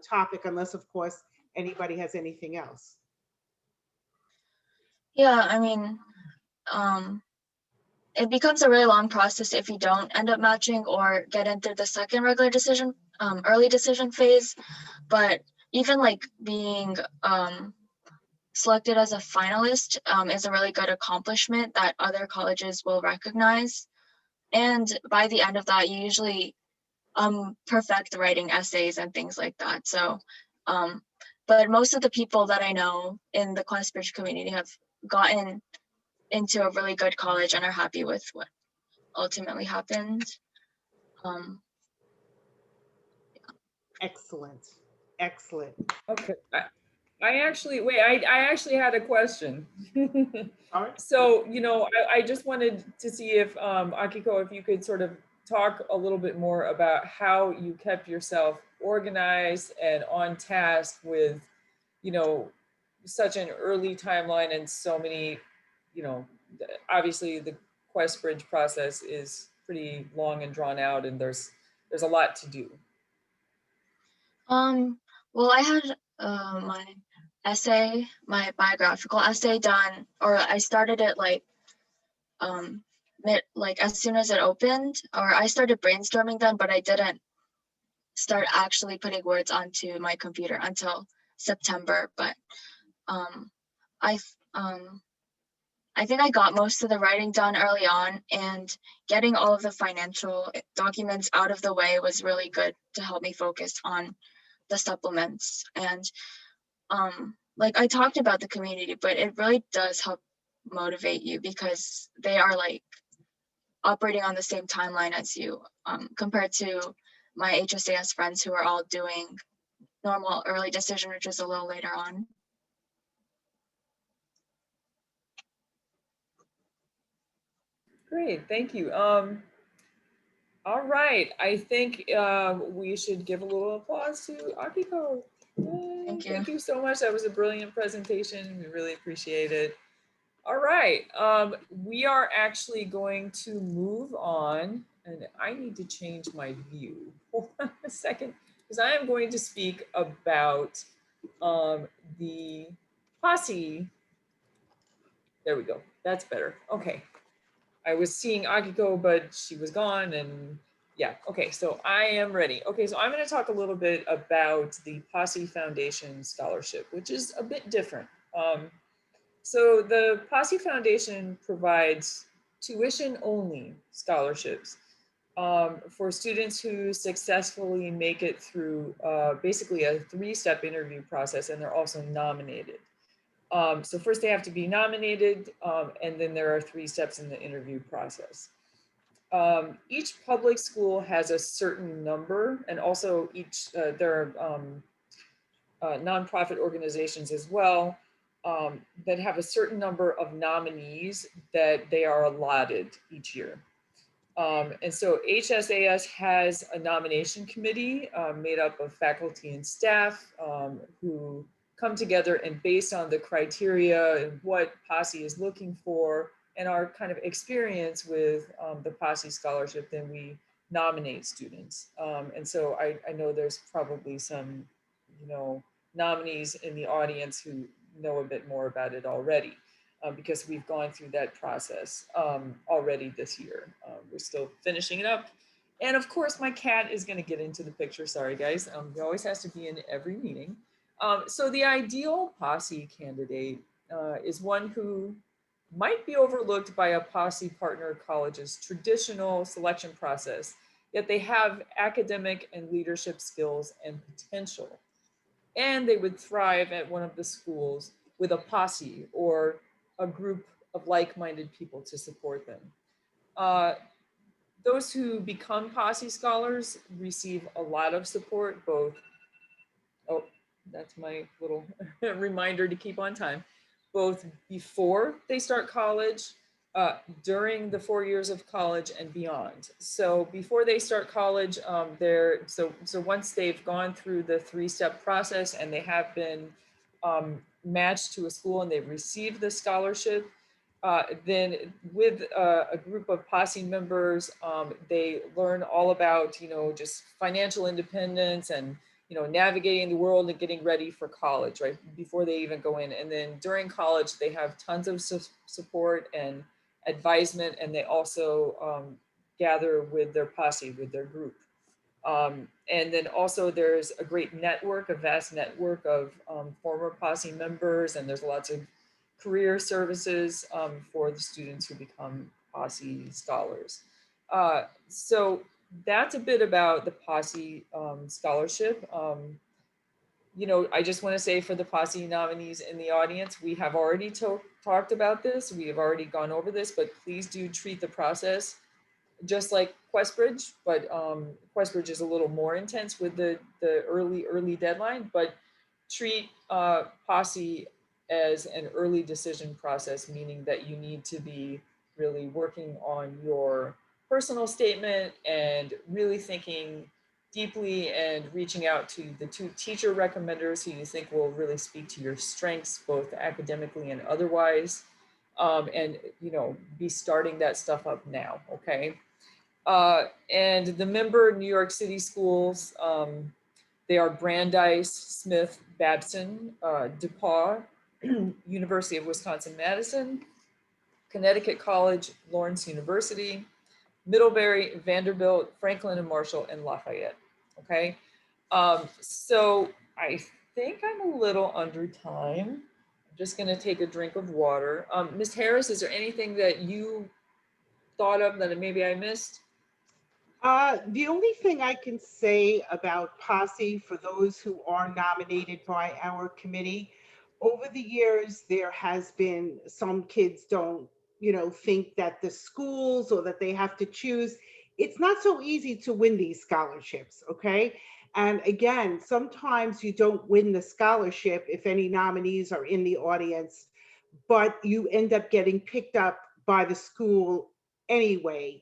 topic, unless, of course, anybody has anything else? yeah, I mean, it becomes a really long process if you don't end up matching or get into the second regular decision, early decision phase. But even like being selected as a finalist is a really good accomplishment that other colleges will recognize. And by the end of that, you usually perfect writing essays and things like that. So, but most of the people that I know in the Questbridge community have gotten into a really good college and are happy with what ultimately happened. Excellent. Excellent. Okay. I actually, wait, I actually had a question. All right. So, I just wanted to see if, Akiko, if you could sort of talk a little bit more about how you kept yourself organized and on task with, such an early timeline and so many, obviously the Questbridge process is pretty long and drawn out, and there's a lot to do. Well, I had my biographical essay done, or I started it like as soon as it opened, or I started brainstorming then, but I didn't start actually putting words onto my computer until September. But I think I got most of the writing done early on, and getting all of the financial documents out of the way was really good to help me focus on the supplements. And like I talked about the community, but it really does help motivate you because they are like operating on the same timeline as you, compared to my HSAS friends who are all doing normal early decision, which is a little later on. Great, thank you. All right, I think we should give a little applause to Akiko. Yay, Thank you. Thank you so much. That was a brilliant presentation. We really appreciate it. All right, we are actually going to move on, and I need to change my view. Hold on a second, because I am going to speak about the posse. There we go. That's better. Okay. I was seeing Akiko, but she was gone, and yeah. Okay, so I am ready. Okay, so I'm going to talk a little bit about the Posse Foundation Scholarship, which is a bit different. So the Posse Foundation provides tuition-only scholarships for students who successfully make it through basically a 3-step interview process, and they're also nominated. So first they have to be nominated, and then there are 3 steps in the interview process. Each public school has a certain number, and also there are nonprofit organizations as well that have a certain number of nominees that they are allotted each year. And so HSAS has a nomination committee made up of faculty and staff who come together, and based on the criteria and what Posse is looking for and our kind of experience with the Posse scholarship, then we nominate students. And so I know there's probably some, nominees in the audience who know a bit more about it already. Because we've gone through that process already this year. We're still finishing it up. And of course, my cat is gonna get into the picture. Sorry, guys. He always has to be in every meeting. So the ideal Posse candidate is one who might be overlooked by a Posse partner college's traditional selection process, yet they have academic and leadership skills and potential. And they would thrive at one of the schools with a posse or a group of like-minded people to support them. Those who become Posse scholars receive a lot of support, both, oh, That's my little reminder to keep on time, both before they start college, during the 4 years of college and beyond. So before they start college, so once they've gone through the 3-step process and they have been matched to a school and they've received the scholarship, then with a group of posse members, they learn all about, just financial independence and, navigating the world and getting ready for college, right? Before they even go in. And then during college, they have tons of support and advisement, and they also gather with their posse, with their group. And then also there's a great network, a vast network of former posse members, and there's lots of career services for the students who become posse scholars. So that's a bit about the posse scholarship. I just want to say for the posse nominees in the audience, we have already talked about this. We have already gone over this, but please do treat the process just like Questbridge, but Questbridge is a little more intense with the early deadline, but treat posse as an early decision process, meaning that you need to be really working on your personal statement and really thinking deeply and reaching out to the 2 teacher recommenders who you think will really speak to your strengths, both academically and otherwise. And be starting that stuff up now, okay? And the member New York City schools, they are Brandeis, Smith, Babson, DePauw, University of Wisconsin-Madison, Connecticut College, Lawrence University, Middlebury, Vanderbilt, Franklin and Marshall, and Lafayette, okay? So I think I'm a little under time. I'm just gonna take a drink of water. Ms. Harris, is there anything that you thought of that maybe I missed? The only thing I can say about Posse for those who are nominated by our committee, over the years, there has been some kids don't, think that the schools or that they have to choose. It's not so easy to win these scholarships, okay? And again, sometimes you don't win the scholarship if any nominees are in the audience, but you end up getting picked up by the school anyway,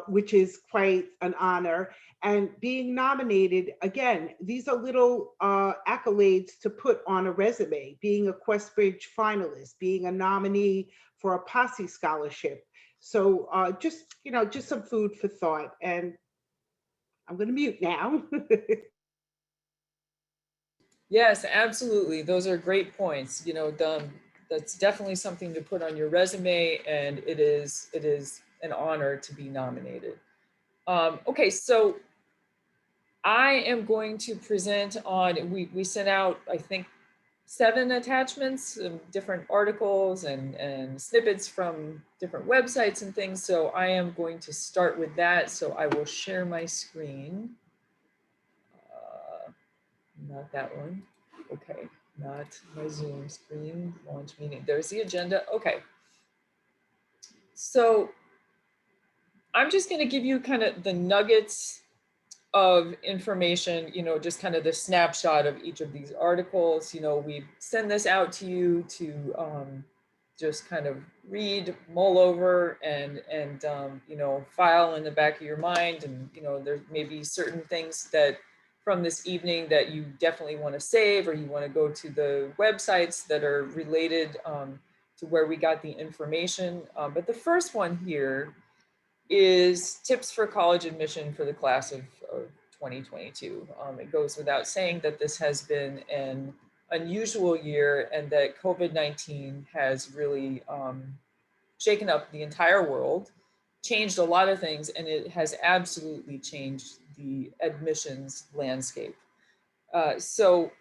which is quite an honor. And being nominated, again, these are little accolades to put on a resume, being a Questbridge finalist, being a nominee for a Posse scholarship. So just some food for thought. And I'm going to mute now. Yes, absolutely. Those are great points. That's definitely something to put on your resume, and it is an honor to be nominated. Okay, so I am going to present on, we sent out, I think, 7 attachments, different articles and snippets from different websites and things. So I am going to start with that. So I will share my screen. Not that one. Okay, not my Zoom screen, launch meeting. There's the agenda. Okay. So I'm just going to give you kind of the nuggets of information, just kind of the snapshot of each of these articles. We send this out to you to just kind of read, mull over, and file in the back of your mind. And there may be certain things that from this evening that you definitely want to save, or you want to go to the websites that are related to where we got the information. But the first one here is tips for college admission for the class of 2022. It goes without saying that this has been an unusual year, and that COVID-19 has really shaken up the entire world, changed a lot of things, and it has absolutely changed the admissions landscape. So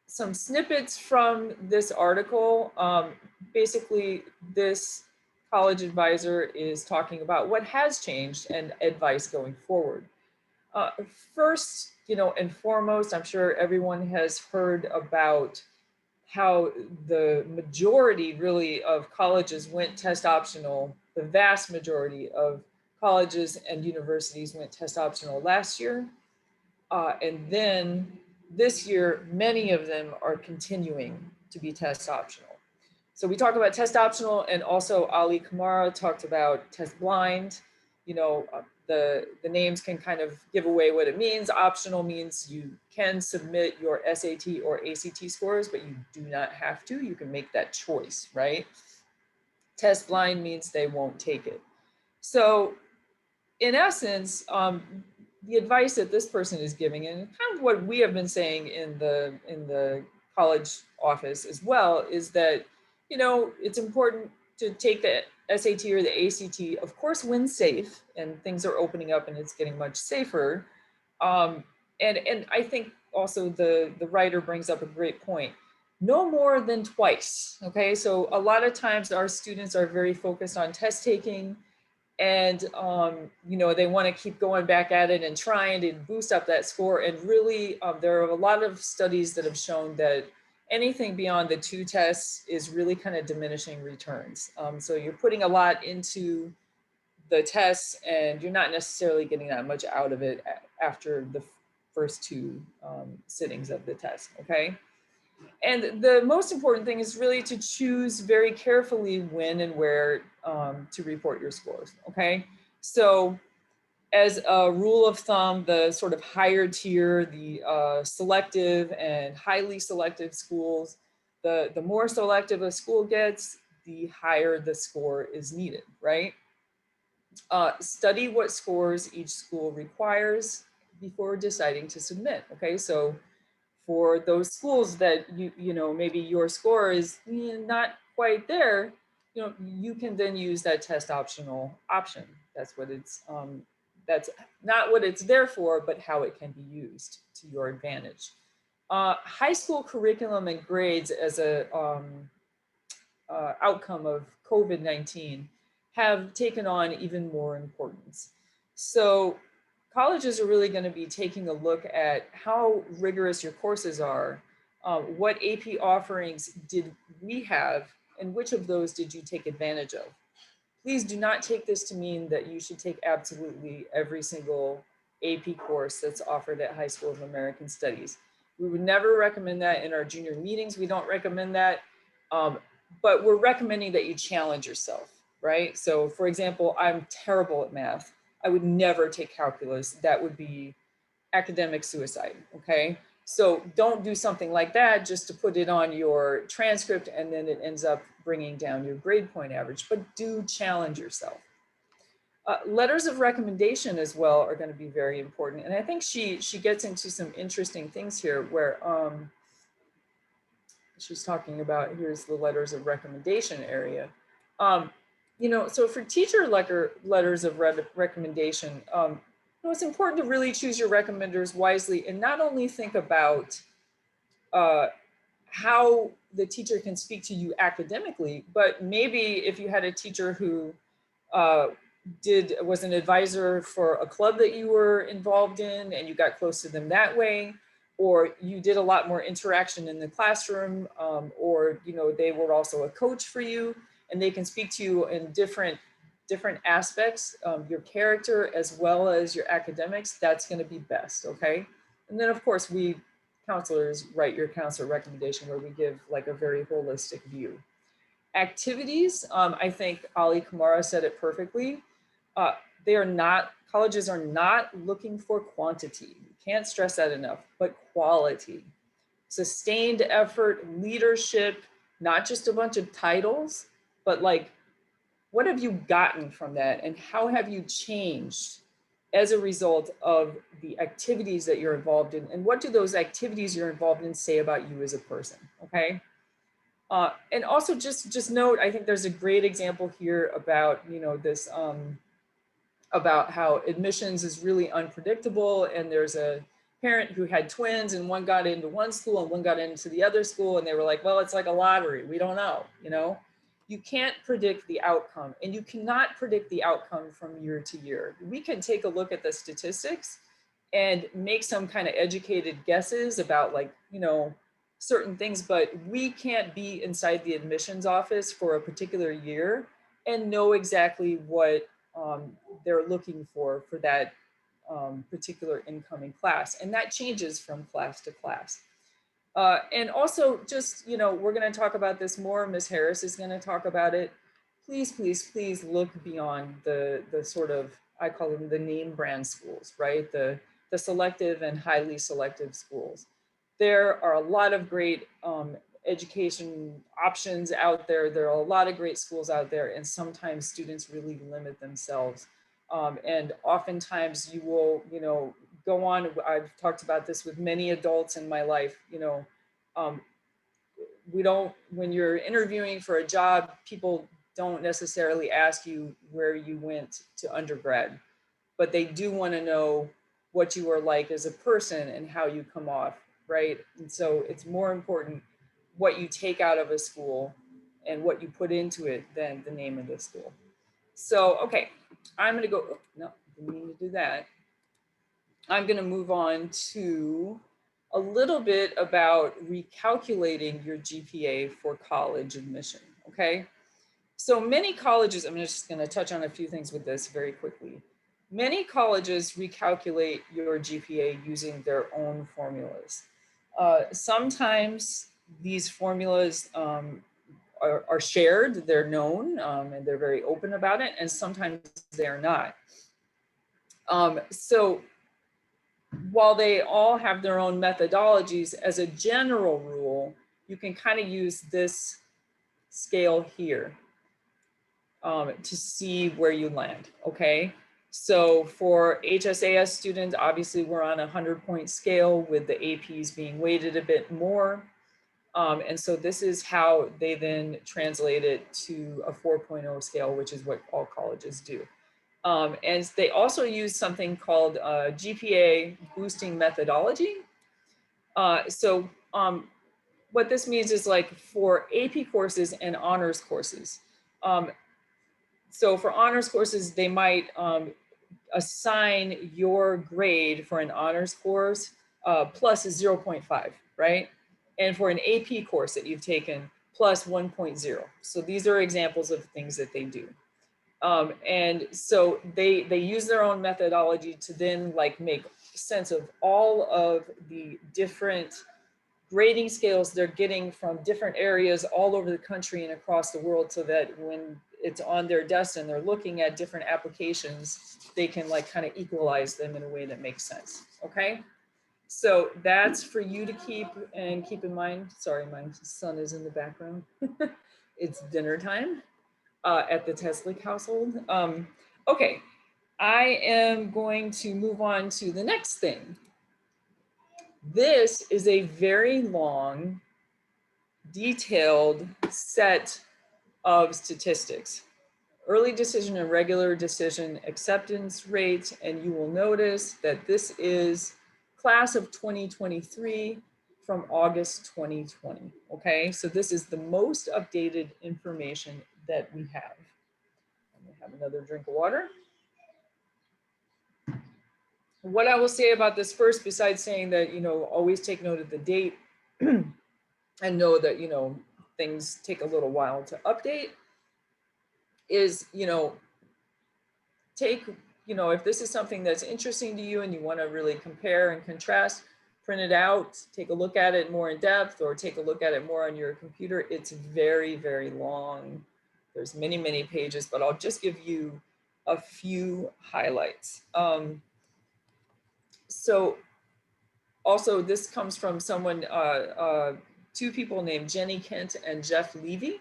some snippets from this article. Basically, this college advisor is talking about what has changed and advice going forward. First, and foremost, I'm sure everyone has heard about how the majority really of colleges went test optional. The vast majority of colleges and universities went test optional last year. And then this year, many of them are continuing to be test optional. So we talked about test optional, and also Ali Kamara talked about test blind. You know, the names can kind of give away what it means. Optional means you can submit your SAT or ACT scores, but you do not have to. You can make that choice, right? Test blind means they won't take it. So in essence, the advice that this person is giving, and kind of what we have been saying in the college office as well, is that, you know, it's important to take the SAT or the ACT, of course, when safe, and things are opening up and it's getting much safer. And I think also the writer brings up a great point. No more than twice. Okay, so a lot of times our students are very focused on test taking, and you know, they want to keep going back at it and trying to boost up that score. And really, there are a lot of studies that have shown that anything beyond the 2 tests is really kind of diminishing returns. So you're putting a lot into the tests, and you're not necessarily getting that much out of it after the first 2 sittings of the test. Okay. And the most important thing is really to choose very carefully when and where to report your scores, okay? So as a rule of thumb, the sort of higher tier, the selective and highly selective schools, the more selective a school gets, the higher the score is needed, right? Study what scores each school requires before deciding to submit, okay? So for those schools that you know, maybe your score is not quite there, you know, you can then use that test optional option. That's what it's that's not what it's there for, but how it can be used to your advantage. High school curriculum and grades as a outcome of COVID-19 have taken on even more importance. So colleges are really going to be taking a look at how rigorous your courses are. What AP offerings did we have, and which of those did you take advantage of? Please do not take this to mean that you should take absolutely every single AP course that's offered at High School of American Studies. We would never recommend that in our junior meetings. We don't recommend that, but we're recommending that you challenge yourself, right? So for example, I'm terrible at math. I would never take calculus. That would be academic suicide, okay? So don't do something like that just to put it on your transcript and then it ends up bringing down your grade point average, but do challenge yourself. Letters of recommendation as well are going to be very important. And I think she gets into some interesting things here where she's talking about, here's the letters of recommendation area. You know, so for teacher letters of recommendation, you know, it's important to really choose your recommenders wisely and not only think about how the teacher can speak to you academically, but maybe if you had a teacher who was an advisor for a club that you were involved in and you got close to them that way, or you did a lot more interaction in the classroom, or you know, they were also a coach for you and they can speak to you in different aspects, your character as well as your academics, that's going to be best, okay? And then of course we counselors write your counselor recommendation where we give like a very holistic view. Activities, I think Ali Kamara said it perfectly. Colleges are not looking for quantity. You can't stress that enough, but quality. Sustained effort, leadership, not just a bunch of titles, but like, what have you gotten from that and how have you changed as a result of the activities that you're involved in, and what do those activities you're involved in say about you as a person, okay? And also just note, I think there's a great example here about, you know, this, about how admissions is really unpredictable, and there's a parent who had twins and one got into one school and one got into the other school, and they were like, well, it's like a lottery, we don't know, you know? You can't predict the outcome, and you cannot predict the outcome from year to year. We can take a look at the statistics and make some kind of educated guesses about, like, you know, certain things, but we can't be inside the admissions office for a particular year and know exactly what they're looking for that particular incoming class. And that changes from class to class. And also just, we're going to talk about this more. Ms. Harris is going to talk about it. Please, please, please look beyond the sort of, I call them the name brand schools, right? The selective and highly selective schools. There are a lot of great education options out there. There are a lot of great schools out there, and sometimes students really limit themselves. And oftentimes you will, go on. I've talked about this with many adults in my life, we don't, when you're interviewing for a job, people don't necessarily ask you where you went to undergrad, but they do want to know what you are like as a person and how you come off, right? And so it's more important what you take out of a school and what you put into it than the name of the school. So, okay, I'm going to go, oh, no, didn't mean to do that. I'm going to move on to a little bit about recalculating your GPA for college admission, okay? So many colleges, I'm just going to touch on a few things with this very quickly. Many colleges recalculate your GPA using their own formulas. Sometimes these formulas are shared, they're known, and they're very open about it, and sometimes they're not. So while they all have their own methodologies, as a general rule, you can kind of use this scale here to see where you land, okay? So for HSAS students, obviously we're on a 100-point scale with the APs being weighted a bit more. And so this is how they then translate it to a 4.0 scale, which is what all colleges do. And they also use something called GPA boosting methodology. What this means is like for AP courses and honors courses. So for honors courses, they might assign your grade for an honors course plus 0.5, right? And for an AP course that you've taken, plus 1.0. So these are examples of things that they do. And so they use their own methodology to then like make sense of all of the different grading scales they're getting from different areas all over the country and across the world, so that when it's on their desk and they're looking at different applications, they can like kind of equalize them in a way that makes sense, okay? So that's for you to keep in mind. Sorry, my son is in the background. It's dinner time at the Teslick household. Okay, I am going to move on to the next thing. This is a very long, detailed set of statistics. Early decision and regular decision acceptance rate, and you will notice that this is class of 2023 from August 2020, okay? So this is the most updated information that we have. I'm gonna have another drink of water. What I will say about this first, besides saying that, always take note of the date and know that, things take a little while to update, is, take, if this is something that's interesting to you and you want to really compare and contrast, print it out, take a look at it more in depth, or take a look at it more on your computer. It's very, very long. There's many, many pages, but I'll just give you a few highlights. So also this comes from someone, two people named Jenny Kent and Jeff Levy.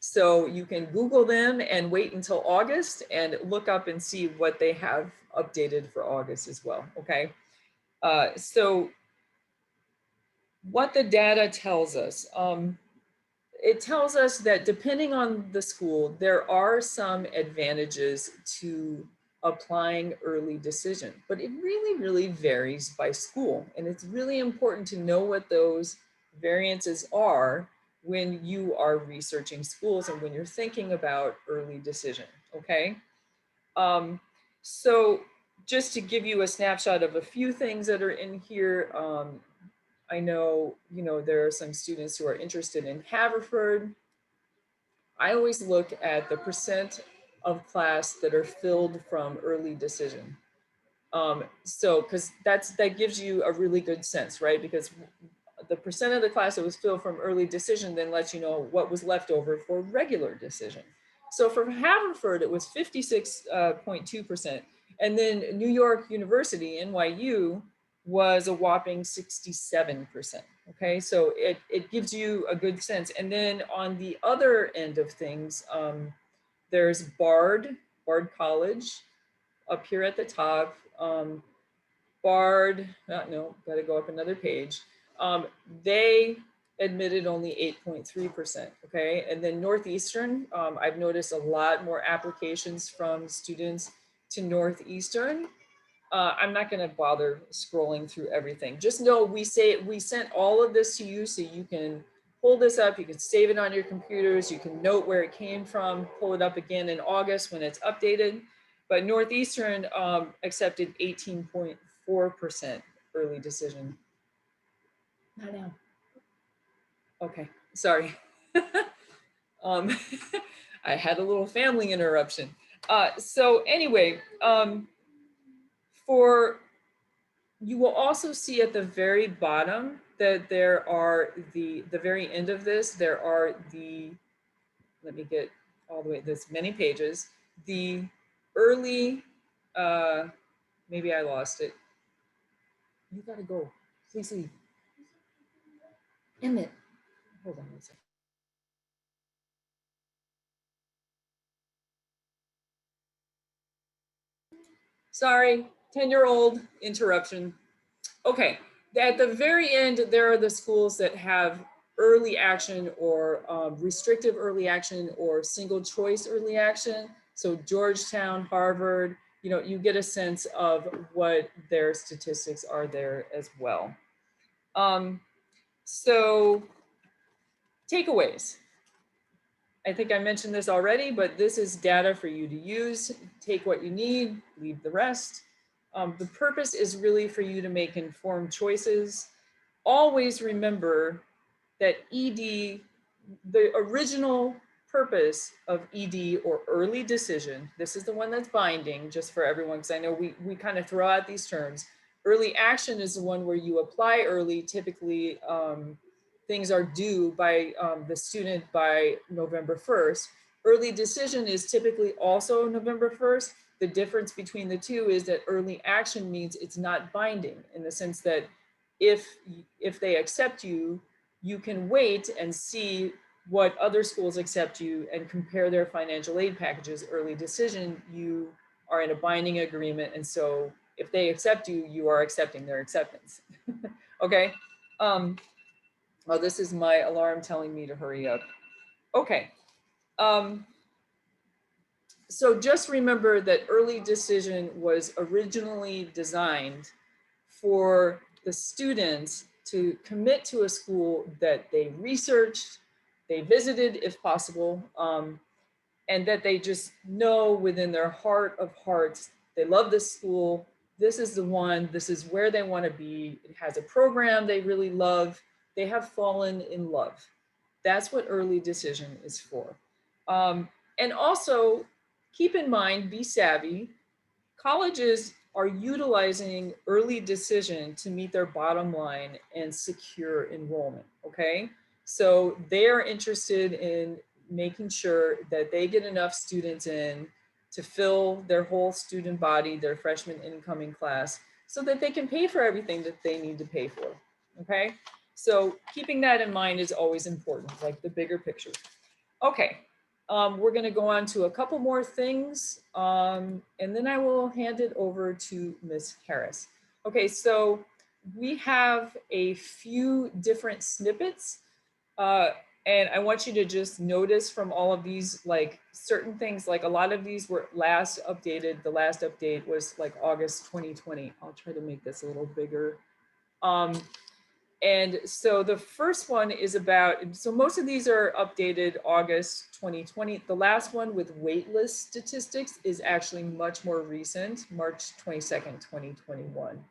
So you can Google them and wait until August and look up and see what they have updated for August as well, okay? So what the data tells us, it tells us that depending on the school, there are some advantages to applying early decision, but it really, really varies by school. And it's really important to know what those variances are when you are researching schools and when you're thinking about early decision, okay? So just to give you a snapshot of a few things that are in here, I know, there are some students who are interested in Haverford. I always look at the percent of class that are filled from early decision. So, because that gives you a really good sense, right? Because the percent of the class that was filled from early decision then lets you know what was left over for regular decision. So for Haverford, it was 56.2%. And then New York University, NYU, was a whopping 67%. Okay, so it gives you a good sense. And then on the other end of things, there's Bard College up here at the top. Bard, no, got to go up another page. They admitted only 8.3%, okay? And then Northeastern, I've noticed a lot more applications from students to Northeastern. I'm not gonna bother scrolling through everything. Just know we sent all of this to you so you can pull this up, you can save it on your computers, you can note where it came from, pull it up again in August when it's updated. But Northeastern accepted 18.4% early decision. Not now. Okay, sorry. I had a little family interruption. So anyway, you will also see at the very bottom that there are the very end of this, there are let me get all the way, this many pages, the early, maybe I lost it. You gotta go, Cece. Emmett, hold on one second. Sorry, 10-year-old interruption. Okay, at the very end, there are the schools that have early action or restrictive early action or single choice early action. So Georgetown, Harvard, you get a sense of what their statistics are there as well. So takeaways. I think I mentioned this already, but this is data for you to use. Take what you need, leave the rest. The purpose is really for you to make informed choices. Always remember that ED, the original purpose of ED or early decision, this is the one that's binding just for everyone, because I know we kind of throw out these terms. Early action is the one where you apply early. Typically, things are due by the student by November 1st. Early decision is typically also November 1st. The difference between the two is that early action means it's not binding in the sense that if they accept you, you can wait and see what other schools accept you and compare their financial aid packages. Early decision, you are in a binding agreement. And so if they accept you, you are accepting their acceptance. Okay. Oh, this is my alarm telling me to hurry up. Okay. So just remember that early decision was originally designed for the students to commit to a school that they researched, they visited if possible, and that they just know within their heart of hearts, they love this school, this is the one, this is where they want to be, it has a program they really love, they have fallen in love. That's what early decision is for. And also keep in mind, be savvy, colleges are utilizing early decision to meet their bottom line and secure enrollment, okay? So they're interested in making sure that they get enough students in to fill their whole student body, their freshman incoming class, so that they can pay for everything that they need to pay for, okay? So keeping that in mind is always important, like the bigger picture. Okay. We're going to go on to a couple more things, and then I will hand it over to Ms. Harris. Okay, so we have a few different snippets, and I want you to just notice from all of these, like certain things, like a lot of these were last updated. The last update was like August 2020. I'll try to make this a little bigger. And so the first one is about, so most of these are updated August 2020. The last one with waitlist statistics is actually much more recent, March 22nd, 2021.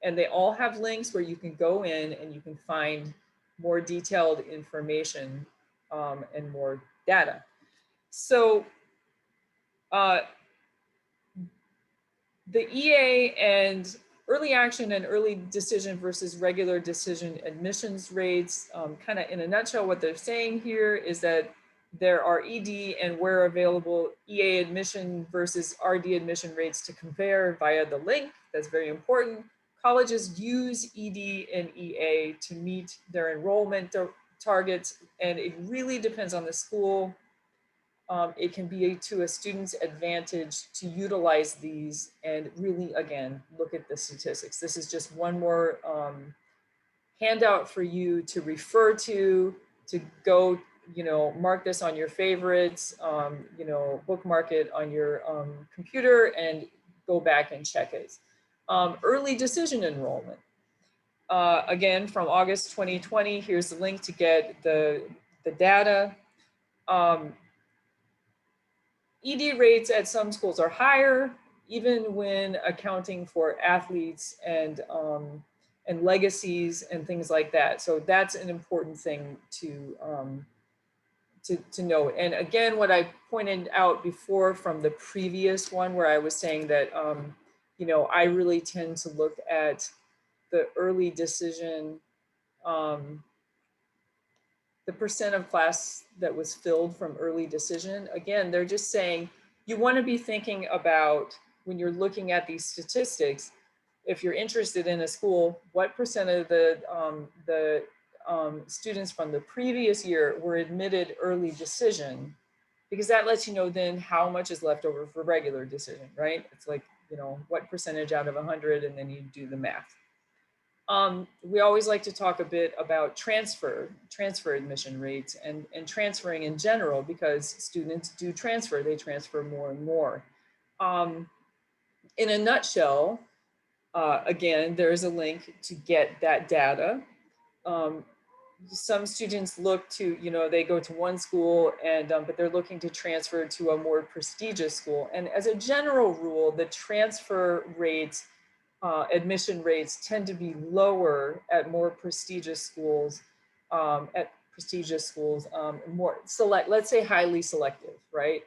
And they all have links where you can go in and you can find more detailed information and more data. So the EA and early action and early decision versus regular decision admissions rates, kind of in a nutshell, what they're saying here is that there are ED and where available EA admission versus RD admission rates to compare via the link. That's very important. Colleges use ED and EA to meet their enrollment targets, and it really depends on the school. It can be to a student's advantage to utilize these and really, again, look at the statistics. This is just one more handout for you to refer to go, mark this on your favorites, bookmark it on your computer and go back and check it. Early decision enrollment. Again, from August 2020, here's the link to get the data. ED rates at some schools are higher, even when accounting for athletes and legacies and things like that. So that's an important thing to note. And again, what I pointed out before from the previous one, where I was saying that I really tend to look at the early decision, the percent of class that was filled from early decision. Again, they're just saying you want to be thinking about, when you're looking at these statistics, if you're interested in a school, what percent of the students from the previous year were admitted early decision, because that lets you know then how much is left over for regular decision, right? It's like, what percentage out of 100, and then you do the math. We always like to talk a bit about transfer admission rates and transferring in general, because students do transfer, they transfer more and more. In a nutshell, again, there's a link to get that data. Some students look to, they go to one school and, but they're looking to transfer to a more prestigious school. And as a general rule, the transfer rates, admission rates tend to be lower at more prestigious schools, more select, let's say highly selective, right?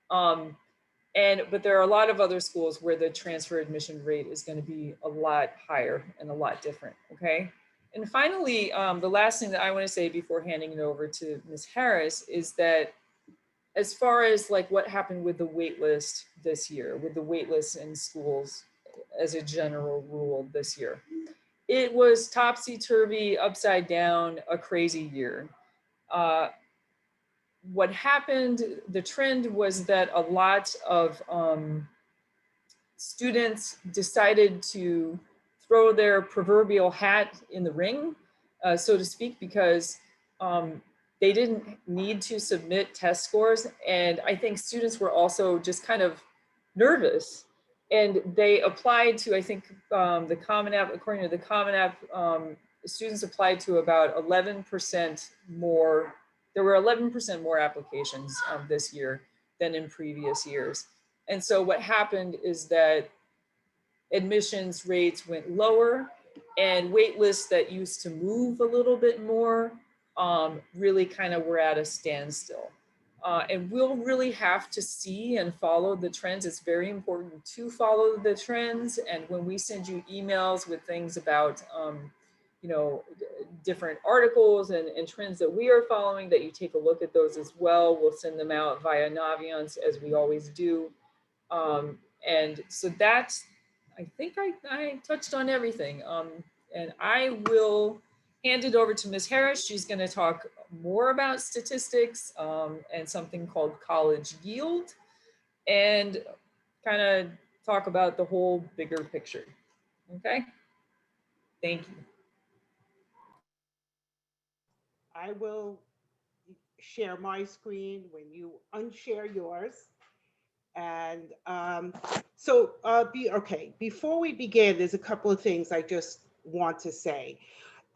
But there are a lot of other schools where the transfer admission rate is going to be a lot higher and a lot different, okay? And finally, the last thing that I want to say before handing it over to Ms. Harris is that as far as like what happened with the wait list this year, with the wait lists in schools as a general rule this year, it was topsy-turvy, upside down, a crazy year. What happened, the trend was that a lot of students decided to throw their proverbial hat in the ring, so to speak, because they didn't need to submit test scores. And I think students were also just kind of nervous. And they applied to, I think, the Common App, according to the Common App, students applied to about 11% more. There were 11% more applications this year than in previous years. And so what happened is that admissions rates went lower, and wait lists that used to move a little bit more really kind of were at a standstill. And we'll really have to see and follow the trends. It's very important to follow the trends. And when we send you emails with things about, different articles and trends that we are following, that you take a look at those as well. We'll send them out via Naviance, as we always do. And so that's, I think I touched on everything. And I will hand it over to Ms. Harris. She's going to talk more about statistics and something called college yield, and kind of talk about the whole bigger picture. Okay, thank you. I will share my screen when you unshare yours. And okay, before we begin, there's a couple of things I just want to say.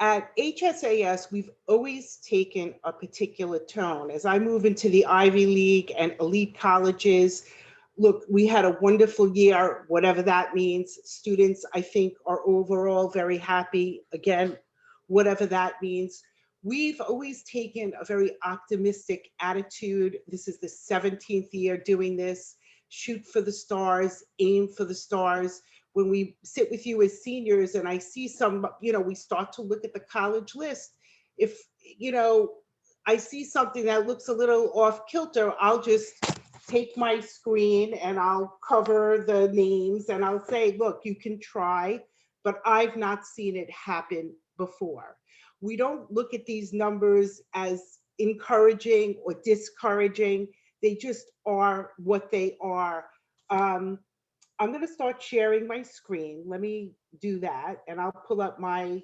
At HSAS, we've always taken a particular tone. As I move into the Ivy League and elite colleges, look, we had a wonderful year, whatever that means. Students, I think, are overall very happy. Again, whatever that means. We've always taken a very optimistic attitude. This is the 17th year doing this. shoot for the stars, aim for the stars. When we sit with you as seniors and I see some, we start to look at the college list. If, I see something that looks a little off kilter, I'll just take my screen and I'll cover the names and I'll say, look, you can try, but I've not seen it happen before. We don't look at these numbers as encouraging or discouraging. They just are what they are. I'm going to start sharing my screen. Let me do that, and I'll pull up my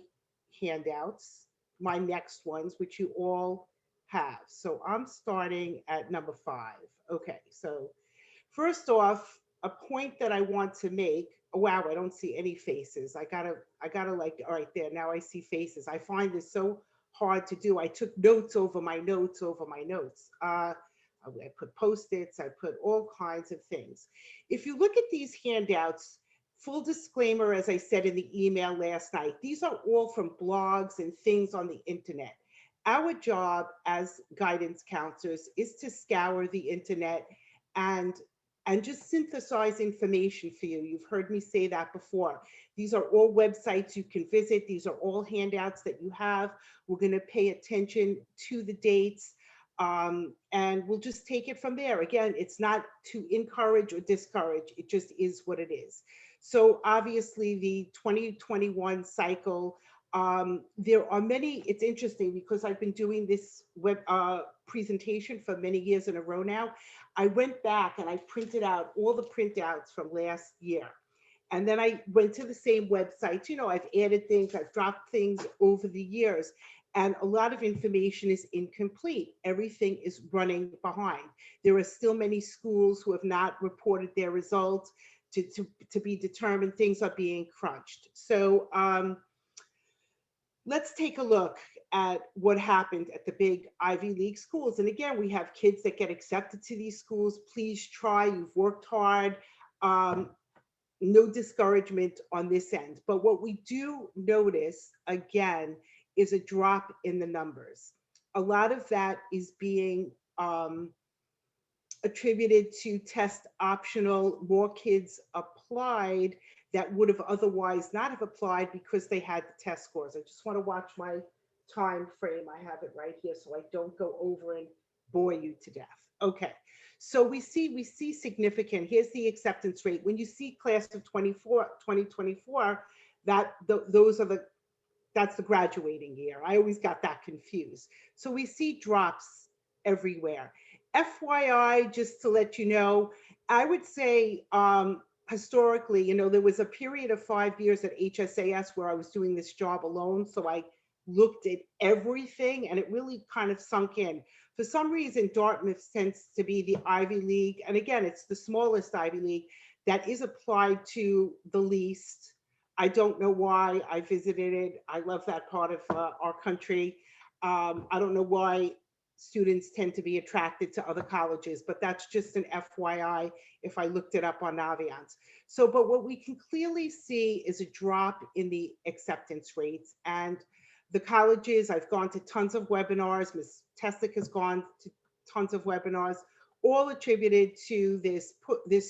handouts, my next ones, which you all have. So I'm starting at number 5. Okay, so first off, a point that I want to make. Oh, wow, I don't see any faces. I gotta like, all right, there, now I see faces. I find this so hard to do. I took notes over my notes over my notes. I put Post-its, I put all kinds of things. If you look at these handouts, full disclaimer, as I said in the email last night, these are all from blogs and things on the internet. Our job as guidance counselors is to scour the internet and just synthesize information for you. You've heard me say that before. These are all websites you can visit. These are all handouts that you have. We're going to pay attention to the dates. And we'll just take it from there. Again, it's not to encourage or discourage. It just is what it is. So obviously the 2021 cycle, there are many, it's interesting because I've been doing this web presentation for many years in a row now. I went back and I printed out all the printouts from last year. And then I went to the same websites. I've added things, I've dropped things over the years, and a lot of information is incomplete. Everything is running behind. There are still many schools who have not reported their results to be determined. Things are being crunched. So let's take a look at what happened at the big Ivy League schools. And again, we have kids that get accepted to these schools. Please try, you've worked hard. No discouragement on this end. But what we do notice, again, is a drop in the numbers. A lot of that is being attributed to test optional. More kids applied that would have otherwise not have applied because they had the test scores. I just want to watch my time frame. I have it right here so I don't go over and bore you to death. Okay. So we see significant, here's the acceptance rate. When you see class of 2024, that's the graduating year. I always got that confused. So we see drops everywhere. FYI, just to let you know, I would say historically, there was a period of 5 years at HSAS where I was doing this job alone. So I looked at everything and it really kind of sunk in. For some reason, Dartmouth tends to be the Ivy League. And again, it's the smallest Ivy League that is applied to the least. I don't know why. I visited it. I love that part of our country. I don't know why students tend to be attracted to other colleges, but that's just an FYI if I looked it up on Naviance. So, but what we can clearly see is a drop in the acceptance rates. And the colleges, I've gone to tons of webinars, Ms. Tessick has gone to tons of webinars, all attributed to this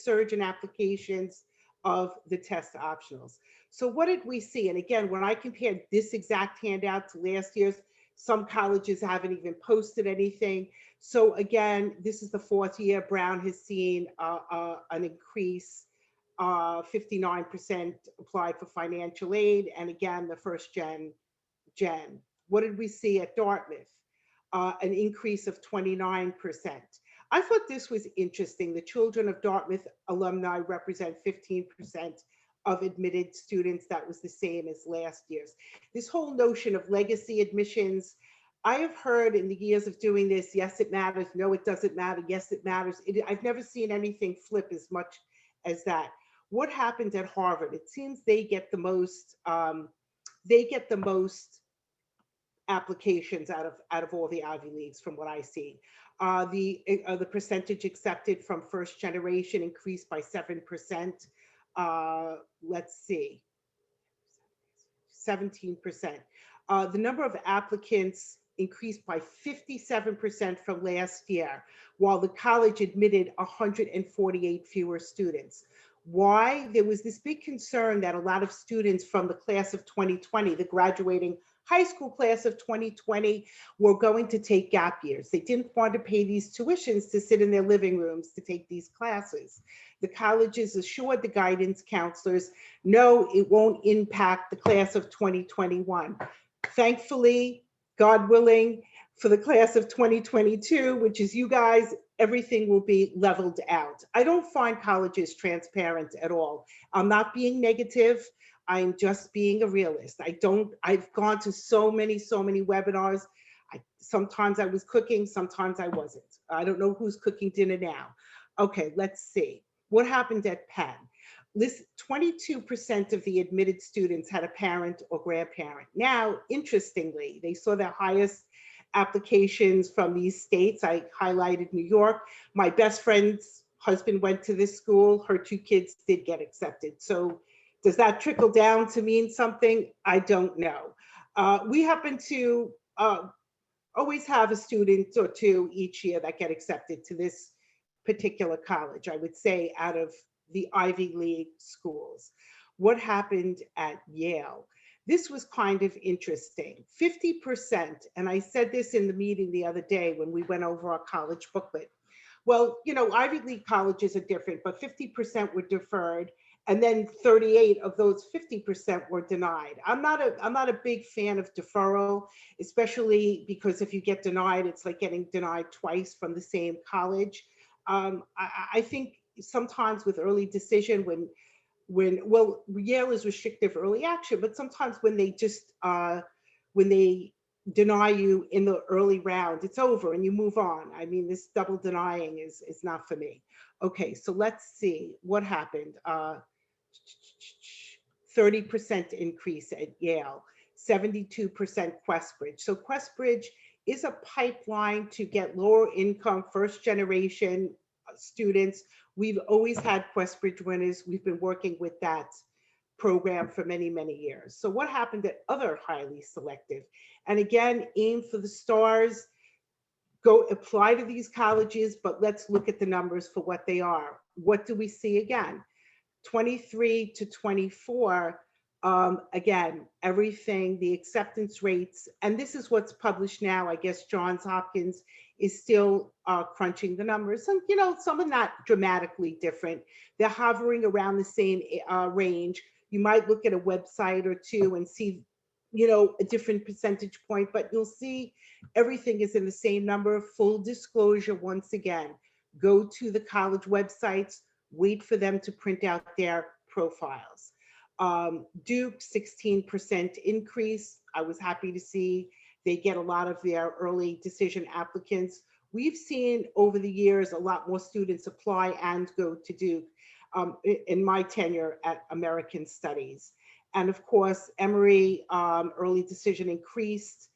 surge in applications of the test optionals. So what did we see? And again, when I compared this exact handout to last year's, some colleges haven't even posted anything. So again, this is the 4th year. Brown has seen an increase. 59% applied for financial aid. And again, the first gen. What did we see at Dartmouth? An increase of 29%. I thought this was interesting. The children of Dartmouth alumni represent 15% of admitted students. That was the same as last year's. This whole notion of legacy admissions, I have heard in the years of doing this, yes, it matters. No, it doesn't matter. Yes, it matters. I've never seen anything flip as much as that. What happened at Harvard? It seems they get the most applications out of all the Ivy Leagues from what I see. The percentage accepted from first generation increased by 7%. Let's see, 17%. The number of applicants increased by 57% from last year, while the college admitted 148 fewer students. Why? There was this big concern that a lot of students from the class of 2020, the graduating high school class of 2020, were going to take gap years. They didn't want to pay these tuitions to sit in their living rooms to take these classes. The colleges assured the guidance counselors, no, it won't impact the class of 2021. Thankfully, God willing, for the class of 2022, which is you guys, everything will be leveled out. I don't find colleges transparent at all. I'm not being negative. I'm just being a realist. I've gone to so many webinars. Sometimes I was cooking, sometimes I wasn't. I don't know who's cooking dinner now. Okay, let's see. What happened at Penn? 22% of the admitted students had a parent or grandparent. Now, interestingly, they saw their highest applications from these states. I highlighted New York. My best friend's husband went to this school. Her 2 kids did get accepted. So does that trickle down to mean something? I don't know. We happen to always have a student or 2 each year that get accepted to this particular college, I would say, out of the Ivy League schools. What happened at Yale? This was kind of interesting. 50%, and I said this in the meeting the other day when we went over our college booklet. Well, you know, Ivy League colleges are different, but 50% were deferred, and then 38 of those 50% were denied. I'm not a big fan of deferral, especially because if you get denied, it's like getting denied twice from the same college. I think sometimes with early decision, well, Yale is restrictive early action, but sometimes when they just when they deny you in the early round, it's over and you move on. I mean, this double denying is not for me. Okay, so let's see what happened. 30% increase at Yale, 72% Questbridge. So Questbridge is a pipeline to get lower income first generation students. We've always had Questbridge winners. We've been working with that program for many years. So what happened at other highly selective? And again, aim for the stars, go apply to these colleges, but let's look at the numbers for what they are. What do we see again? 23 to 24, again, everything, the acceptance rates, and this is what's published now. I guess Johns Hopkins is still crunching the numbers. And, you know, some are not dramatically different. They're hovering around the same range. You might look at a website or 2 and see, you know, a different percentage point, but you'll see everything is in the same number. Full disclosure, once again, go to the college websites, wait for them to print out their profiles. Duke, 16% increase. I was happy to see they get a lot of their early decision applicants. We've seen over the years a lot more students apply and go to Duke in my tenure at American Studies. And of course, Emory, early decision increased.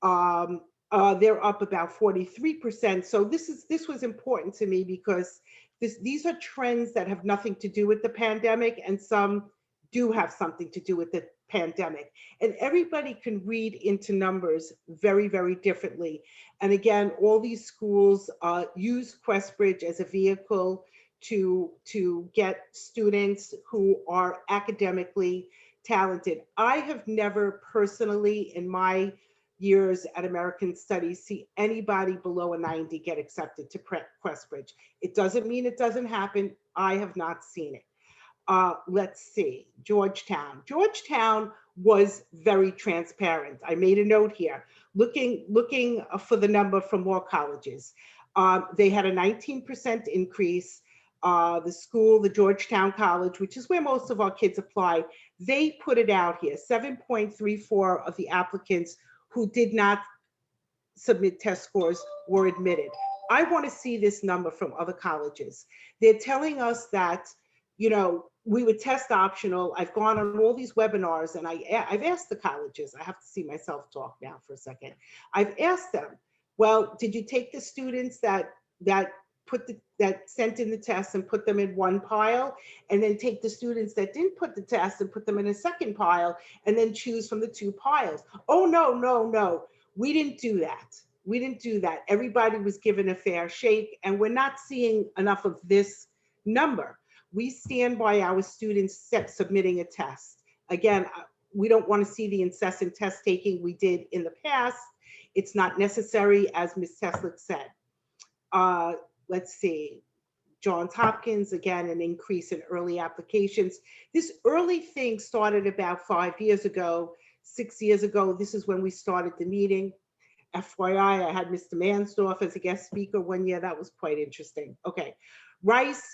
They're up about 43%. So this was important to me because these are trends that have nothing to do with the pandemic, and some do have something to do with the pandemic. And everybody can read into numbers very differently. And again, all these schools use Questbridge as a vehicle to get students who are academically talented. I have never personally, in my years at American Studies, see anybody below a 90 get accepted to Questbridge. It doesn't mean it doesn't happen. I have not seen it. Let's see, Georgetown. Georgetown was very transparent. I made a note here, looking for the number from more colleges. They had a 19% increase. The school, the Georgetown College, which is where most of our kids apply, they put it out here, 7.34 of the applicants who did not submit test scores were admitted. I want to see this number from other colleges. They're telling us that, you know, we would test optional. I've gone on all these webinars and I've asked the colleges, I have to see myself talk now for a second. I've asked them, well, did you take the students that sent in the test and put them in one pile, and then take the students that didn't put the test and put them in a second pile, and then choose from the 2 piles? Oh, no. We didn't do that. We didn't do that. Everybody was given a fair shake, and we're not seeing enough of this number. We stand by our students submitting a test. Again, we don't want to see the incessant test taking we did in the past. It's not necessary, as Ms. Teslick said. Let's see. Johns Hopkins, again, an increase in early applications. This early thing started about 5 years ago, 6 years ago. This is when we started the meeting. FYI, I had Mr. Mansdorf as a guest speaker one year. That was quite interesting. Okay, Rice,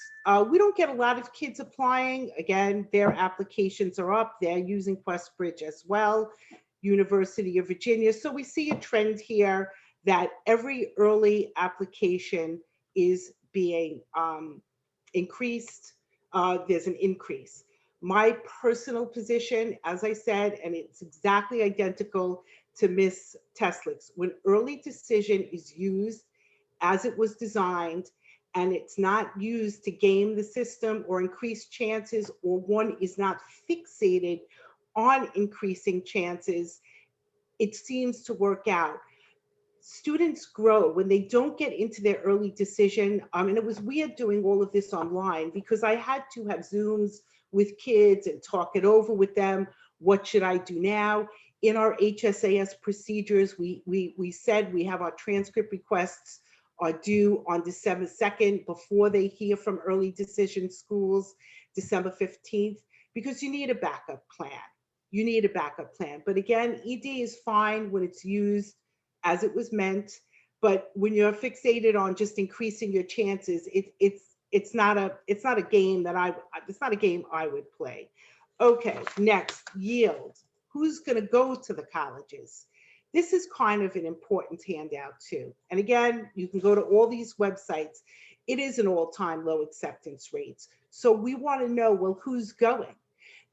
we don't get a lot of kids applying. Again, their applications are up. They're using QuestBridge as well. University of Virginia. So we see a trend here that every early application is being increased. There's an increase. My personal position, as I said, and it's exactly identical to Ms. Teslick's, when early decision is used as it was designed, and it's not used to game the system or increase chances, or one is not fixated on increasing chances, it seems to work out. Students grow when they don't get into their early decision. And it was weird doing all of this online because I had to have Zooms with kids and talk it over with them. What should I do now? In our HSAS procedures, we said we have our transcript requests are due on December 2nd before they hear from early decision schools, December 15th, because you need a backup plan. You need a backup plan. But again, ED is fine when it's used as it was meant, but when you're fixated on just increasing your chances, it's not a game I would play. Okay, next, yield. Who's going to go to the colleges? This is kind of an important handout too. And again, you can go to all these websites. It is an all-time low acceptance rates. So we want to know, well, who's going?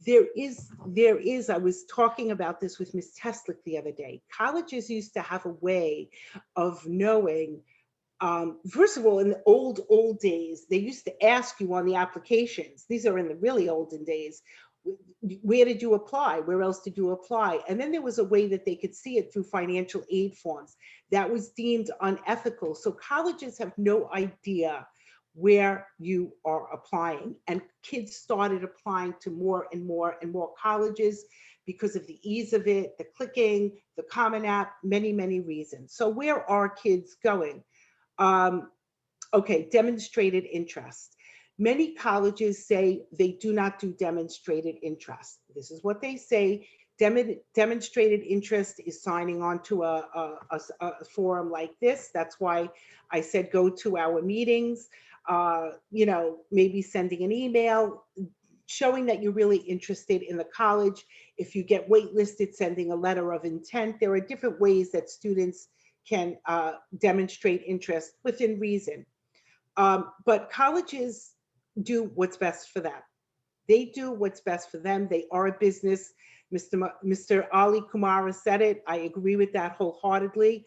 There is, I was talking about this with Ms. Teslick the other day. Colleges used to have a way of knowing, first of all, in the old days, they used to ask you on the applications, these are in the really olden days, where did you apply? Where else did you apply? And then there was a way that they could see it through financial aid forms. That was deemed unethical. So colleges have no idea where you are applying. And kids started applying to more and more and more colleges because of the ease of it, the clicking, the Common App, many, many reasons. So where are kids going? Okay, demonstrated interest. Many colleges say they do not do demonstrated interest. This is what they say. Demonstrated interest is signing on to a forum like this. That's why I said go to our meetings. Maybe sending an email, showing that you're really interested in the college. If you get waitlisted, sending a letter of intent. There are different ways that students can demonstrate interest within reason. But colleges do what's best for them. They do what's best for them. They are a business. Mr. Ali Kumara said it. I agree with that wholeheartedly.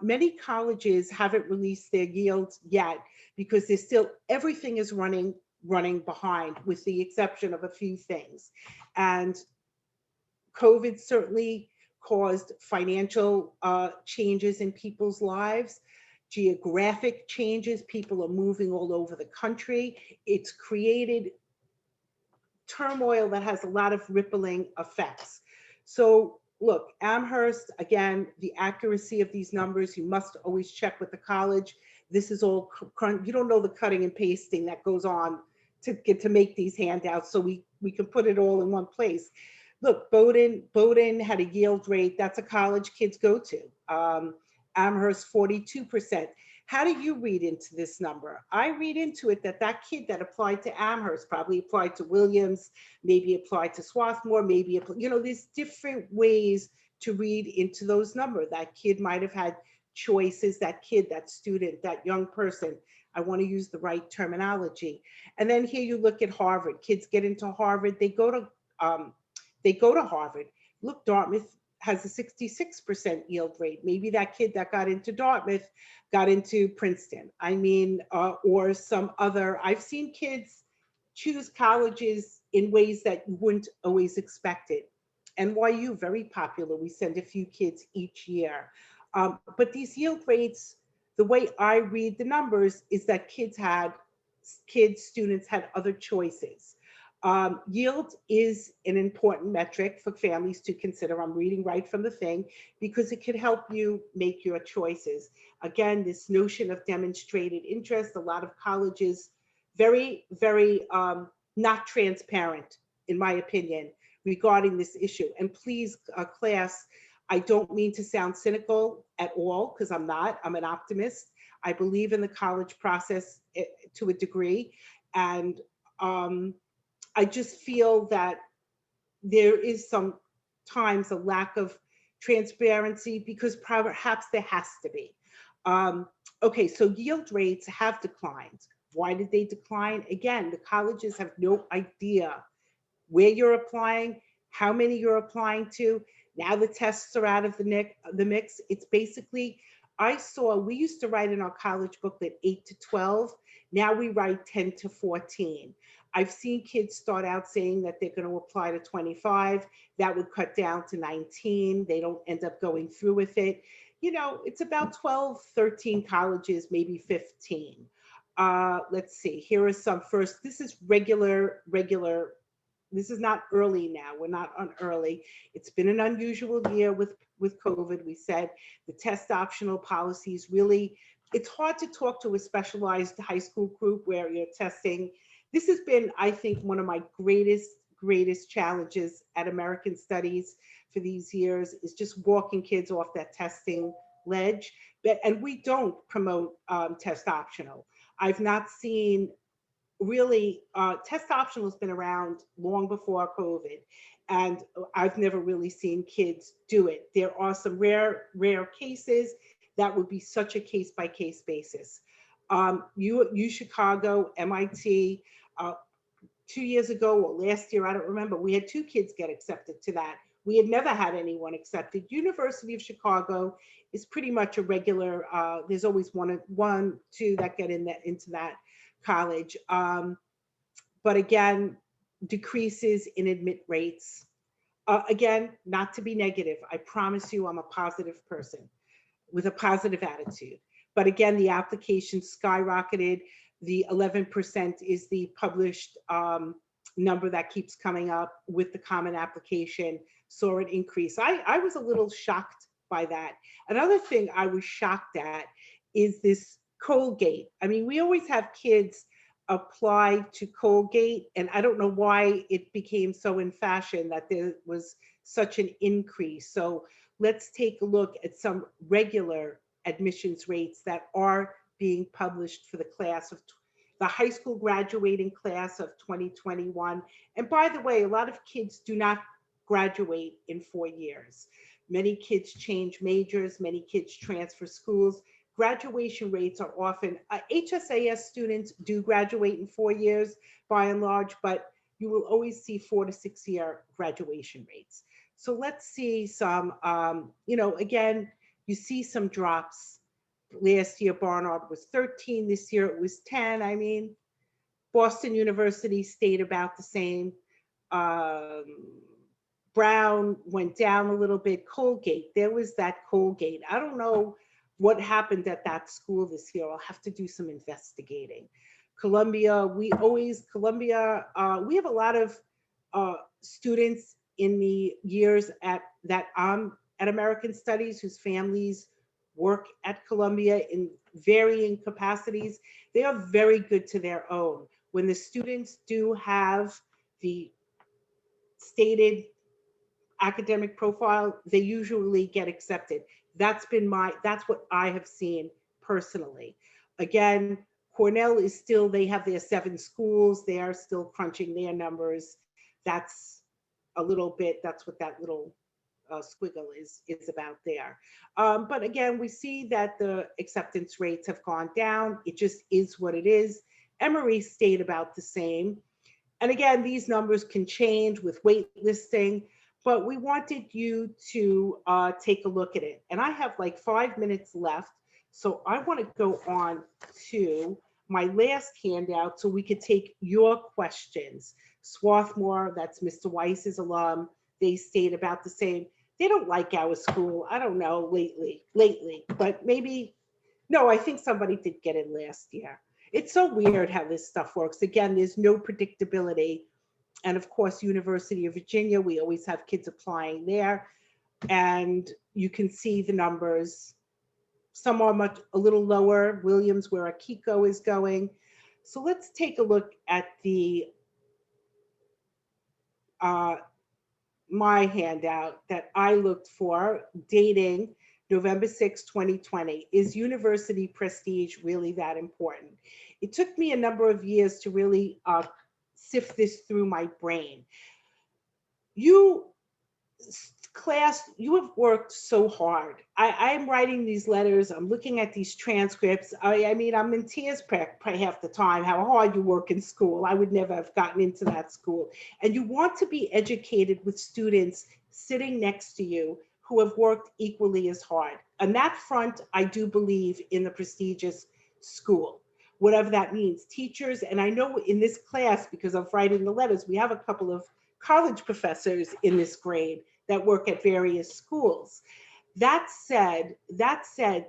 Many colleges haven't released their yields yet because there's still, everything is running behind with the exception of a few things. And COVID certainly caused financial changes in people's lives, geographic changes. People are moving all over the country. It's created turmoil that has a lot of rippling effects. So look, Amherst, again, the accuracy of these numbers, you must always check with the college. This is all, you don't know the cutting and pasting that goes on to make these handouts, so we can put it all in one place. Look, Bowdoin had a yield rate, that's a college kids go to. Amherst, 42%. How do you read into this number? I read into it that kid that applied to Amherst probably applied to Williams, maybe applied to Swarthmore, maybe, there's different ways to read into those numbers. That kid might have had choices, that kid, that student, that young person. I want to use the right terminology. And then here you look at Harvard. Kids get into Harvard, they go to Harvard. Look, Dartmouth has a 66% yield rate. Maybe that kid that got into Dartmouth got into Princeton. Or some other, I've seen kids choose colleges in ways that you wouldn't always expect it. NYU, very popular. We send a few kids each year. But these yield rates, the way I read the numbers is that students had other choices. Yield is an important metric for families to consider. I'm reading right from the thing because it could help you make your choices. Again, this notion of demonstrated interest, a lot of colleges, very, very not transparent, in my opinion, regarding this issue. And please, class, I don't mean to sound cynical at all, because I'm not. I'm an optimist. I believe in the college process to a degree. And I just feel that there is sometimes a lack of transparency because perhaps there has to be. Okay, so yield rates have declined. Why did they decline? Again, the colleges have no idea where you're applying, how many you're applying to. Now the tests are out of the mix. It's basically, we used to write in our college booklet 8 to 12. Now we write 10 to 14. I've seen kids start out saying that they're going to apply to 25. That would cut down to 19. They don't end up going through with it. You know, it's about 12, 13 colleges, maybe 15. Let's see, here are some first. This is regular. This is not early now. We're not on early. It's been an unusual year with COVID. We said the test optional policies really, it's hard to talk to a specialized high school group where you're testing. This has been, I think, one of my greatest challenges at American Studies for these years is just walking kids off that testing ledge. And we don't promote test optional. I've not seen really, test optional has been around long before COVID, and I've never really seen kids do it. There are some rare cases that would be such a case by case basis. U Chicago, MIT, 2 years ago or last year, I don't remember, we had 2 kids get accepted to that. We had never had anyone accepted. University of Chicago is pretty much a regular, there's always one, two that get into that college. But again, decreases in admit rates. Again, not to be negative, I promise you I'm a positive person with a positive attitude. But again, the applications skyrocketed. The 11% is the published number that keeps coming up with the common application, saw an increase. I was a little shocked by that. Another thing I was shocked at is this Colgate. I mean, we always have kids apply to Colgate, and I don't know why it became so in fashion that there was such an increase. So let's take a look at some regular admissions rates that are being published for the class of the high school graduating class of 2021. And by the way, a lot of kids do not graduate in 4 years. Many kids change majors, many kids transfer schools. Graduation rates are often, HSAS students do graduate in 4 years by and large, but you will always see 4 to 6 year graduation rates. So let's see some, again, you see some drops. Last year, Barnard was 13. This year, it was 10. I mean, Boston University stayed about the same. Brown went down a little bit. Colgate, there was that Colgate. I don't know what happened at that school this year. I'll have to do some investigating. Columbia, we have a lot of students in the years at American Studies whose families work at Columbia in varying capacities. They are very good to their own. When the students do have the stated academic profile, they usually get accepted. That's what I have seen personally. Again, Cornell is still, they have their 7 schools. They are still crunching their numbers. That's a little bit, that's what that little squiggle is about there. But again, we see that the acceptance rates have gone down. It just is what it is. Emory stayed about the same. And again, these numbers can change with wait listing, but we wanted you to take a look at it. And I have like 5 minutes left. So I want to go on to my last handout so we could take your questions. Swarthmore, that's Mr. Weiss's alum. they stayed about the same. They don't like our school. I don't know lately, but maybe, no, I think somebody did get in last year. It's so weird how this stuff works. Again, there's no predictability. And of course, University of Virginia, we always have kids applying there. And you can see the numbers. Some are a little lower. Williams, where Akiko is going. So let's take a look at the my handout that I looked for, dating November 6, 2020. Is university prestige really that important? It took me a number of years to really sift this through my brain. You, class, you have worked so hard. I'm writing these letters, I'm looking at these transcripts. I mean, I'm in tears half the time, how hard you work in school. I would never have gotten into that school. And you want to be educated with students sitting next to you who have worked equally as hard. On that front, I do believe in the prestigious school, whatever that means. Teachers, and I know in this class, because of writing the letters, we have a couple of college professors in this grade that work at various schools. That said,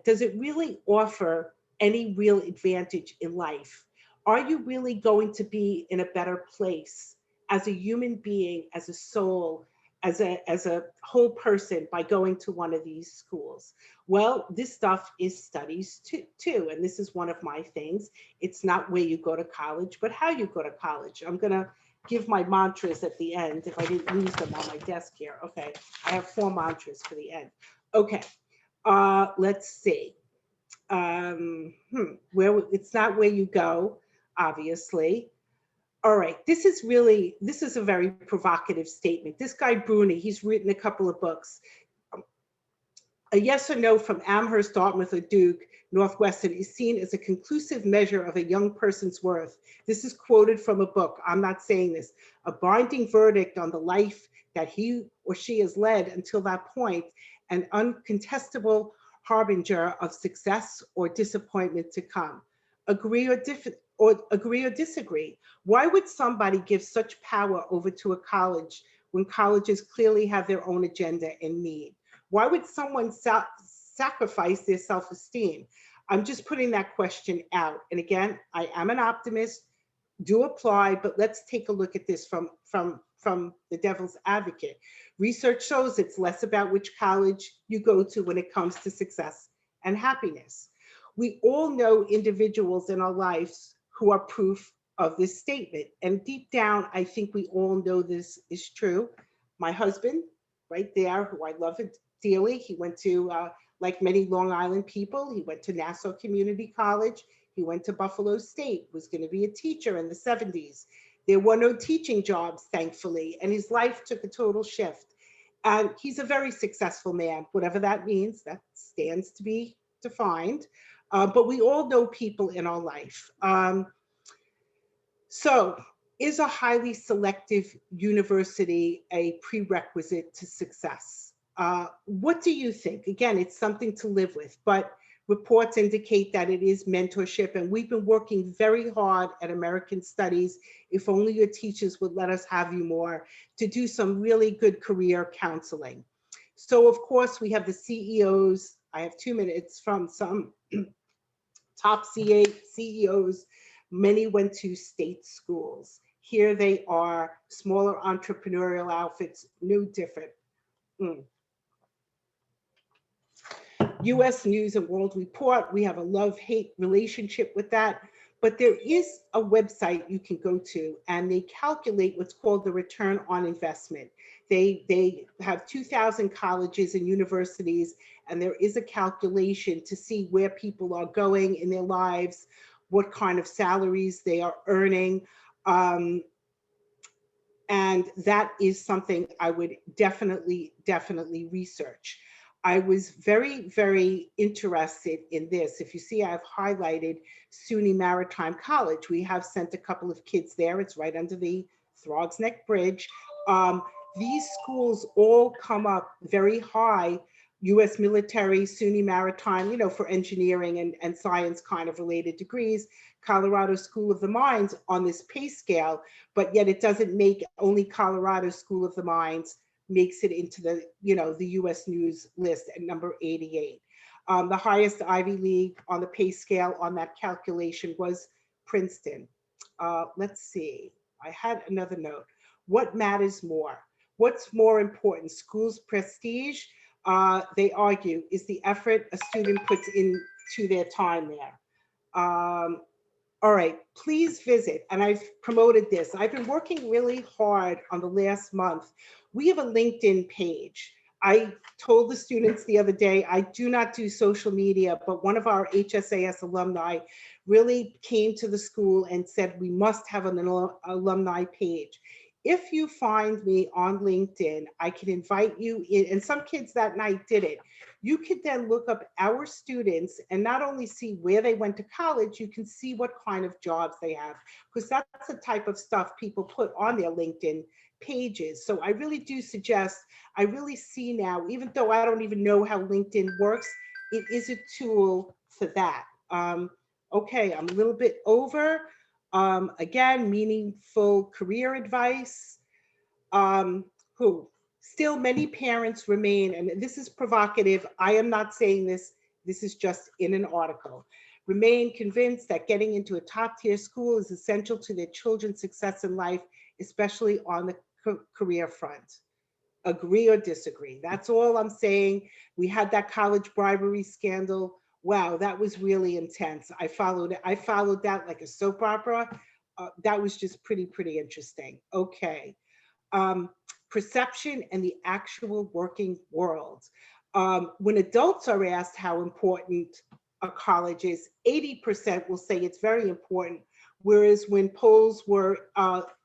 does it really offer any real advantage in life? Are you really going to be in a better place as a human being, as a soul, as a whole person by going to one of these schools? Well, this stuff is studies too, and this is one of my things. It's not where you go to college, but how you go to college. I'm gonna give my mantras at the end if I didn't lose them on my desk here. Okay, I have 4 mantras for the end. Okay, let's see. Where it's not where you go, obviously. All right, this is a very provocative statement. This guy Bruni, he's written a couple of books. A yes or no from Amherst, Dartmouth, or Duke, Northwestern is seen as a conclusive measure of a young person's worth. This is quoted from a book. I'm not saying this. A binding verdict on the life that he or she has led until that point, an uncontestable harbinger of success or disappointment to come. Agree or disagree? Why would somebody give such power over to a college when colleges clearly have their own agenda and need? Why would someone sacrifice their self-esteem? I'm just putting that question out. And again, I am an optimist, do apply, but let's take a look at this from the devil's advocate. Research shows it's less about which college you go to when it comes to success and happiness. We all know individuals in our lives who are proof of this statement. And deep down, I think we all know this is true. My husband, right there, who I love dearly, he went to, like many Long Island people, he went to Nassau Community College. He went to Buffalo State, was going to be a teacher in the 70s. There were no teaching jobs, thankfully, and his life took a total shift. And he's a very successful man, whatever that means, that stands to be defined. But we all know people in our life. So is a highly selective university a prerequisite to success? What do you think? Again, it's something to live with, but reports indicate that it is mentorship, and we've been working very hard at American Studies, if only your teachers would let us have you more, to do some really good career counseling. So of course we have the CEOs, I have 2 minutes, from some top CEOs, many went to state schools. Here they are, smaller entrepreneurial outfits, no different. US News and World Report, we have a love-hate relationship with that, but there is a website you can go to and they calculate what's called the return on investment. They have 2,000 colleges and universities, and there is a calculation to see where people are going in their lives, what kind of salaries they are earning. And that is something I would definitely research. I was very, very interested in this. If you see, I've highlighted SUNY Maritime College. We have sent a couple of kids there. It's right under the Throgs Neck Bridge. These schools all come up very high, US military, SUNY Maritime, you know, for engineering and science kind of related degrees, Colorado School of the Mines on this pay scale, but yet it doesn't make only Colorado School of the Mines makes it into the, the US News list at number 88. The highest Ivy League on the pay scale on that calculation was Princeton. Let's see, I had another note. What matters more? What's more important, school's prestige? They argue is the effort a student puts into their time there. All right, please visit, and I've promoted this. I've been working really hard on the last month. We have a LinkedIn page. I told the students the other day, I do not do social media, but one of our HSAS alumni really came to the school and said, we must have an alumni page. If you find me on LinkedIn, I can invite you in, and some kids that night did it. You could then look up our students and not only see where they went to college, you can see what kind of jobs they have, because that's the type of stuff people put on their LinkedIn pages. So I really do suggest, I really see now, even though I don't even know how LinkedIn works, it is a tool for that. Okay, I'm a little bit over. Again, meaningful career advice. Who? Still many parents remain, and this is provocative, I am not saying this, this is just in an article, remain convinced that getting into a top tier school is essential to their children's success in life, especially on the career front. Agree or disagree? That's all I'm saying. We had that college bribery scandal. Wow, that was really intense. I followed that like a soap opera. That was just pretty interesting. Okay. Um, Perception and the actual working world. When adults are asked how important a college is, 80% will say it's very important, whereas when polls were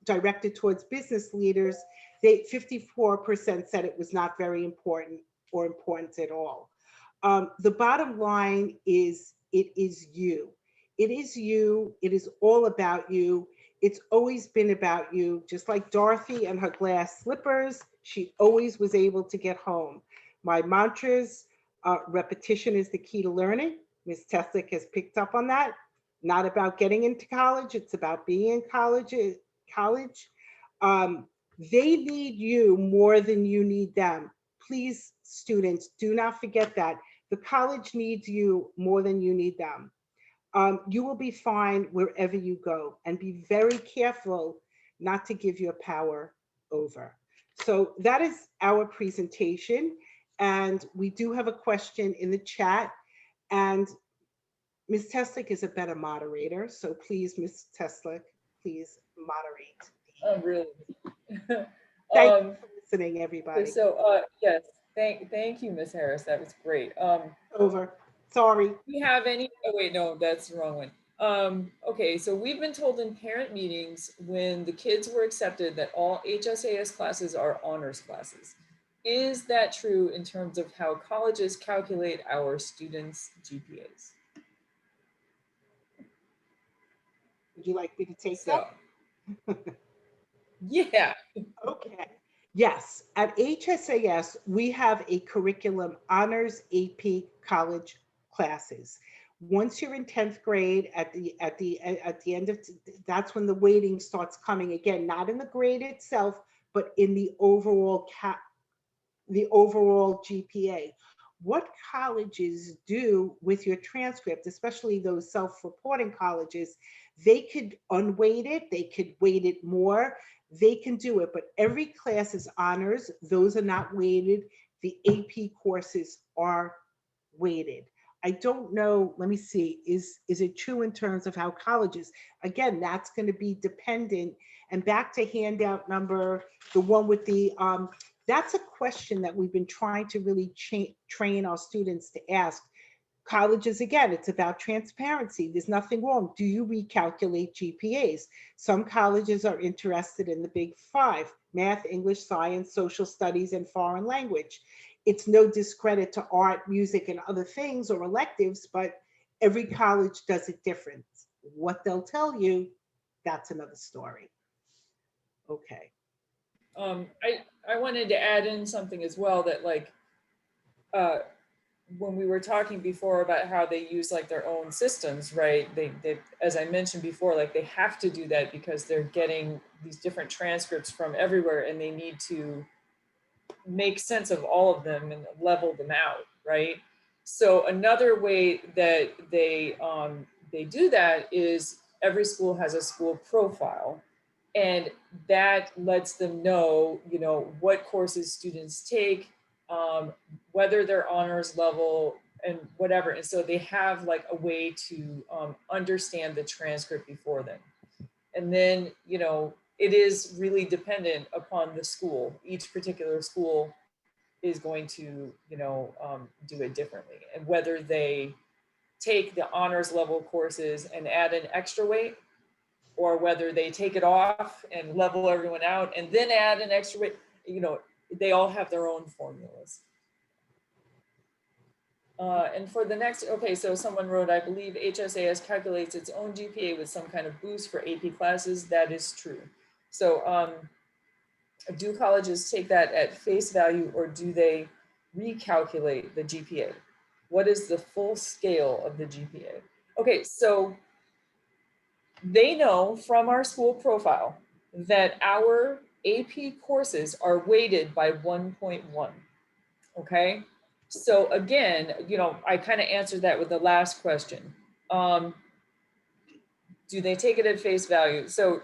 directed towards business leaders, 54% said it was not very important or important at all. The bottom line is, it is you. It is you. It is all about you. It's always been about you. Just like Dorothy and her glass slippers, she always was able to get home. My mantras, repetition is the key to learning. Ms. Teslick has picked up on that. Not about getting into college, it's about being in college. They need you more than you need them. Please, students, do not forget that. The college needs you more than you need them. You will be fine wherever you go, and be very careful not to give your power over. So that is our presentation. And we do have a question in the chat, and Ms. Teslick is a better moderator. So please, Ms. Teslick, please moderate. Oh, really? Thank you for listening, everybody. So yes, thank you, Ms. Harris. That was great. Over. Sorry. Do we have any? Oh wait, no, that's the wrong one. Okay, so we've been told in parent meetings when the kids were accepted that all HSAS classes are honors classes. Is that true in terms of how colleges calculate our students' GPAs? Would you like me to take that? Yeah. Okay. Yes, at HSAS, we have a curriculum, honors AP college classes. Once you're in 10th grade, at the end of, that's when the weighting starts coming again, not in the grade itself, but in the overall GPA. What colleges do with your transcript, especially those self-reporting colleges, they could unweight it, they could weight it more, they can do it, but every class is honors. Those are not weighted. The AP courses are weighted. I don't know, let me see, is it true in terms of how colleges, again, that's going to be dependent. And back to handout number, the one with the, that's a question that we've been trying to really train our students to ask. Colleges, again, it's about transparency. There's nothing wrong. Do you recalculate GPAs? Some colleges are interested in the big five: math, English, science, social studies, and foreign language. It's no discredit to art, music, and other things or electives, but every college does it different. What they'll tell you, that's another story. Okay. I wanted to add in something as well, that like, when we were talking before about how they use like their own systems, right? They, as I mentioned before, like they have to do that because they're getting these different transcripts from everywhere, and they need to make sense of all of them and level them out, right? So another way that they do that is every school has a school profile, and that lets them know, you know, what courses students take, whether they're honors level and whatever. And so they have like a way to understand the transcript before them. And then, you know, it is really dependent upon the school. Each particular school is going to, you know, do it differently. And whether they take the honors level courses and add an extra weight, or whether they take it off and level everyone out and then add an extra weight, you know, they all have their own formulas. And for the next, okay, so someone wrote, I believe HSAS calculates its own GPA with some kind of boost for AP classes. That is true. So do colleges take that at face value, or do they recalculate the GPA? What is the full scale of the GPA? Okay, so they know from our school profile that our AP courses are weighted by 1.1, okay? So again, you know, I kind of answered that with the last question. Do they take it at face value? So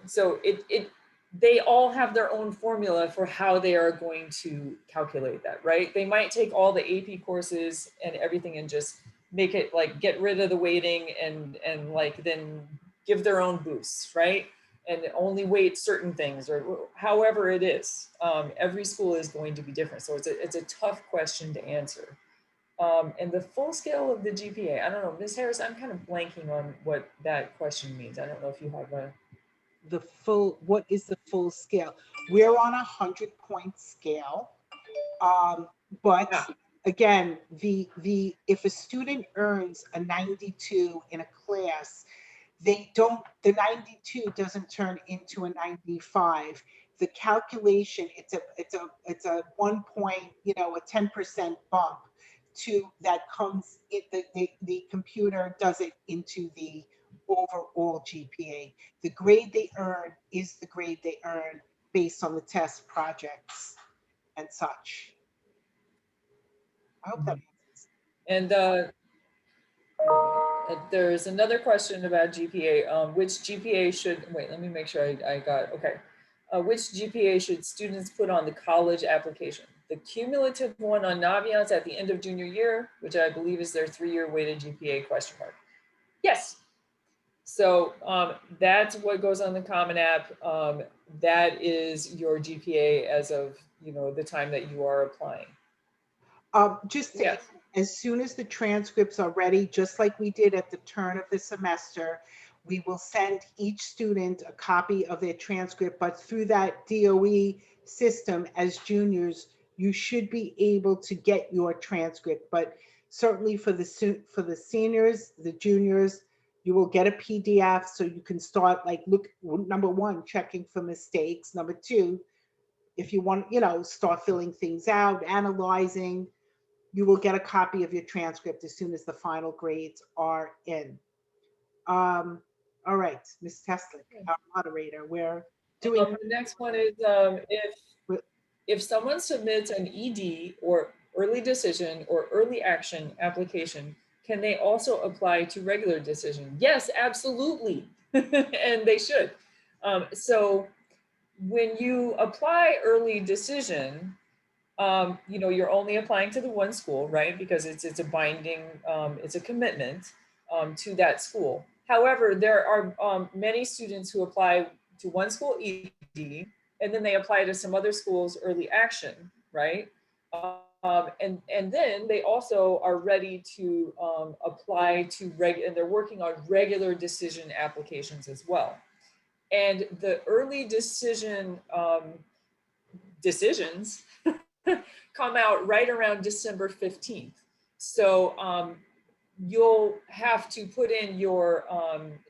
they all have their own formula for how they are going to calculate that, right? They might take all the AP courses and everything and just make it like get rid of the weighting and like then give their own boosts, right? And only weight certain things, or however it is. Every school is going to be different. So it's a tough question to answer. And the full scale of the GPA, I don't know, Ms. Harris, I'm kind of blanking on what that question means. I don't know if you have a... The full, what is the full scale? We're on 100-point scale. But Yeah. again, if a student earns a 92 in a class, the 92 doesn't turn into a 95. The calculation, it's a 1 point, you know, a 10% bump to that comes, the computer does it into the overall GPA. The grade they earn is the grade they earn based on the test projects and such. I hope that answers. And there's another question about GPA. Which GPA should, wait, let me make sure I got, okay. Which GPA should students put on the college application? The cumulative one on Naviance at the end of junior year, which I believe is their 3-year weighted GPA question mark. Yes. So that's what goes on the Common App. That is your GPA as of, you know, the time that you are applying. Just to, Yes. as soon as the transcripts are ready, just like we did at the turn of the semester, we will send each student a copy of their transcript, but through that DOE system as juniors, you should be able to get your transcript. But certainly for the seniors, the juniors, you will get a PDF so you can start, like, look, number one, checking for mistakes. Number two, if you want, you know, start filling things out, analyzing, you will get a copy of your transcript as soon as the final grades are in. All right, Ms. Teslick, our moderator, we're doing. The next one is if someone submits an ED or early decision or early action application, can they also apply to regular decision? Yes, absolutely, and they should. So when you apply early decision, you know, you're only applying to the one school, right? Because it's a binding, it's a commitment to that school. However, there are many students who apply to one school ED, and then they apply to some other schools early action, right? And then they also are ready to apply to and they're working on regular decision applications as well. And the early decision decisions come out right around December 15th. So you'll have to put in your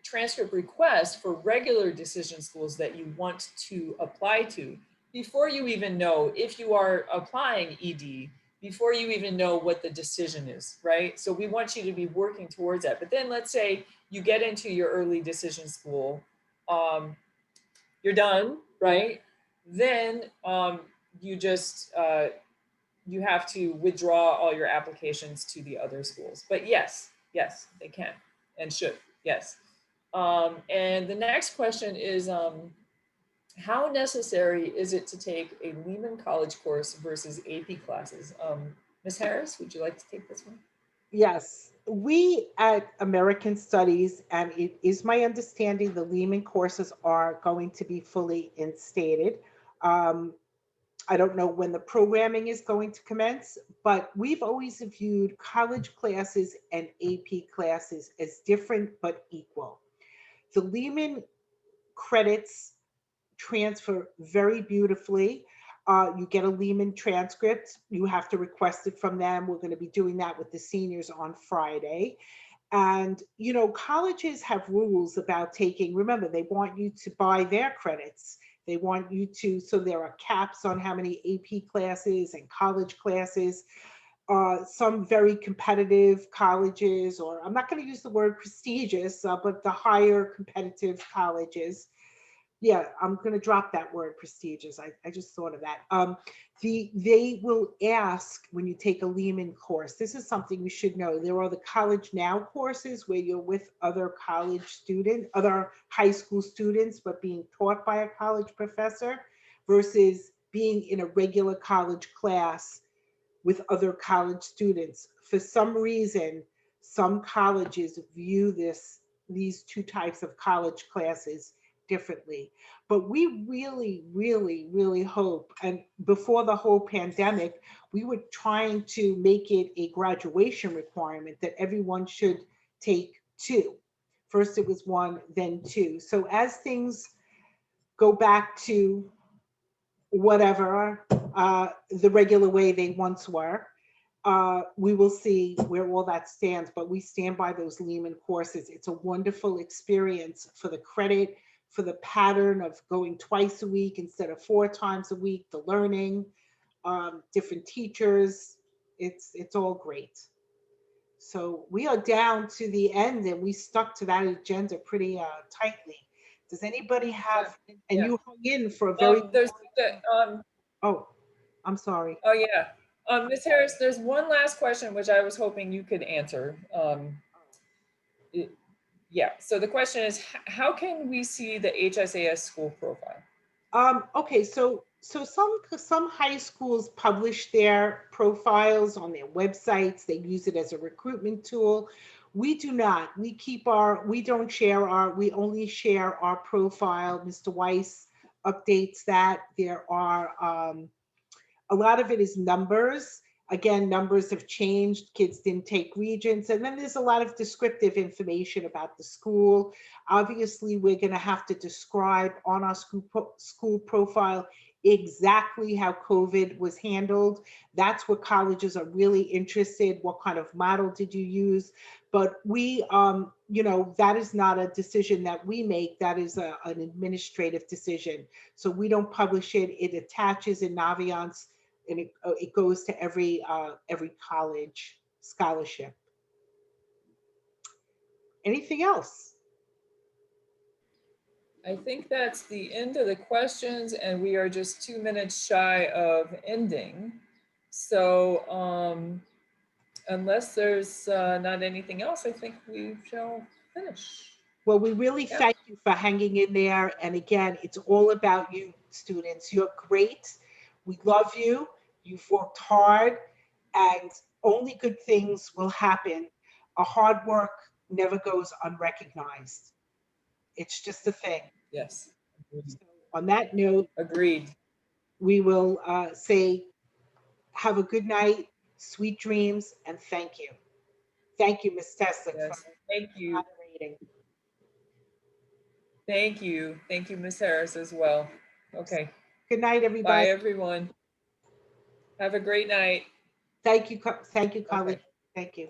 transcript request for regular decision schools that you want to apply to before you even know if you are applying ED, before you even know what the decision is, right? So we want you to be working towards that. But then let's say you get into your early decision school, you're done, right? Then you just you have to withdraw all your applications to the other schools. But yes, they can and should, yes. And the next question is, how necessary is it to take a Lehman College course versus AP classes? Ms. Harris, would you like to take this one? Yes, we at American Studies, and it is my understanding the Lehman courses are going to be fully instated. Um, I don't know when the programming is going to commence, but we've always viewed college classes and AP classes as different but equal. The Lehman credits transfer very beautifully. You get a Lehman transcript. You have to request it from them. We're going to be doing that with the seniors on Friday. And, you know, colleges have rules about taking, remember, they want you to buy their credits. They want you to, so there are caps on how many AP classes and college classes. Some very competitive colleges, or I'm not going to use the word prestigious, but the higher competitive colleges. Yeah, I'm going to drop that word prestigious. I just thought of that. They will ask when you take a Lehman course. This is something you should know. There are the College Now courses where you're with other college students, other high school students, but being taught by a college professor versus being in a regular college class with other college students. For some reason, some colleges view these two types of college classes differently. But we really, really, really hope, and before the whole pandemic, we were trying to make it a graduation requirement that everyone should take two. First it was one, then two. So as things go back to whatever, the regular way they once were, we will see where all that stands, but we stand by those Lehman courses. It's a wonderful experience for the credit, for the pattern of going twice a week instead of 4 times a week, the learning, different teachers. It's all great. So we are down to the end and we stuck to that agenda pretty tightly. Does anybody have, and Yeah. you hung in for a very, There's oh, I'm sorry. oh yeah. Ms. Harris, there's one last question which I was hoping you could answer. Yeah, so the question is, how can we see the HSAS school profile? Okay, so some high schools publish their profiles on their websites. They use it as a recruitment tool. We do not. We don't share we only share our profile. Mr. Weiss updates that. There are a lot of it is numbers. Again, numbers have changed. Kids didn't take regents. And then there's a lot of descriptive information about the school. Obviously, we're going to have to describe on our school profile exactly how COVID was handled. That's what colleges are really interested. What kind of model did you use? But we, you know, that is not a decision that we make. That is an administrative decision. So we don't publish it. It attaches in Naviance and it goes to every college scholarship. Anything else? I think that's the end of the questions and we are just 2 minutes shy of ending. So unless there's not anything else, I think we shall finish. Well, we really thank you for hanging in there. And again, it's all about you, students. You're great. We love you. You've worked hard and only good things will happen. A hard work never goes unrecognized. It's just a thing. Yes. So on that note, Agreed. we will say, have a good night, sweet dreams, and thank you. Thank you, Ms. Teslick, Yes. for Thank you. moderating. Thank you. Thank you, Ms. Harris, as well. Okay. Good night, everybody. Bye, everyone. Have a great night. Thank you, college. Okay. Thank you.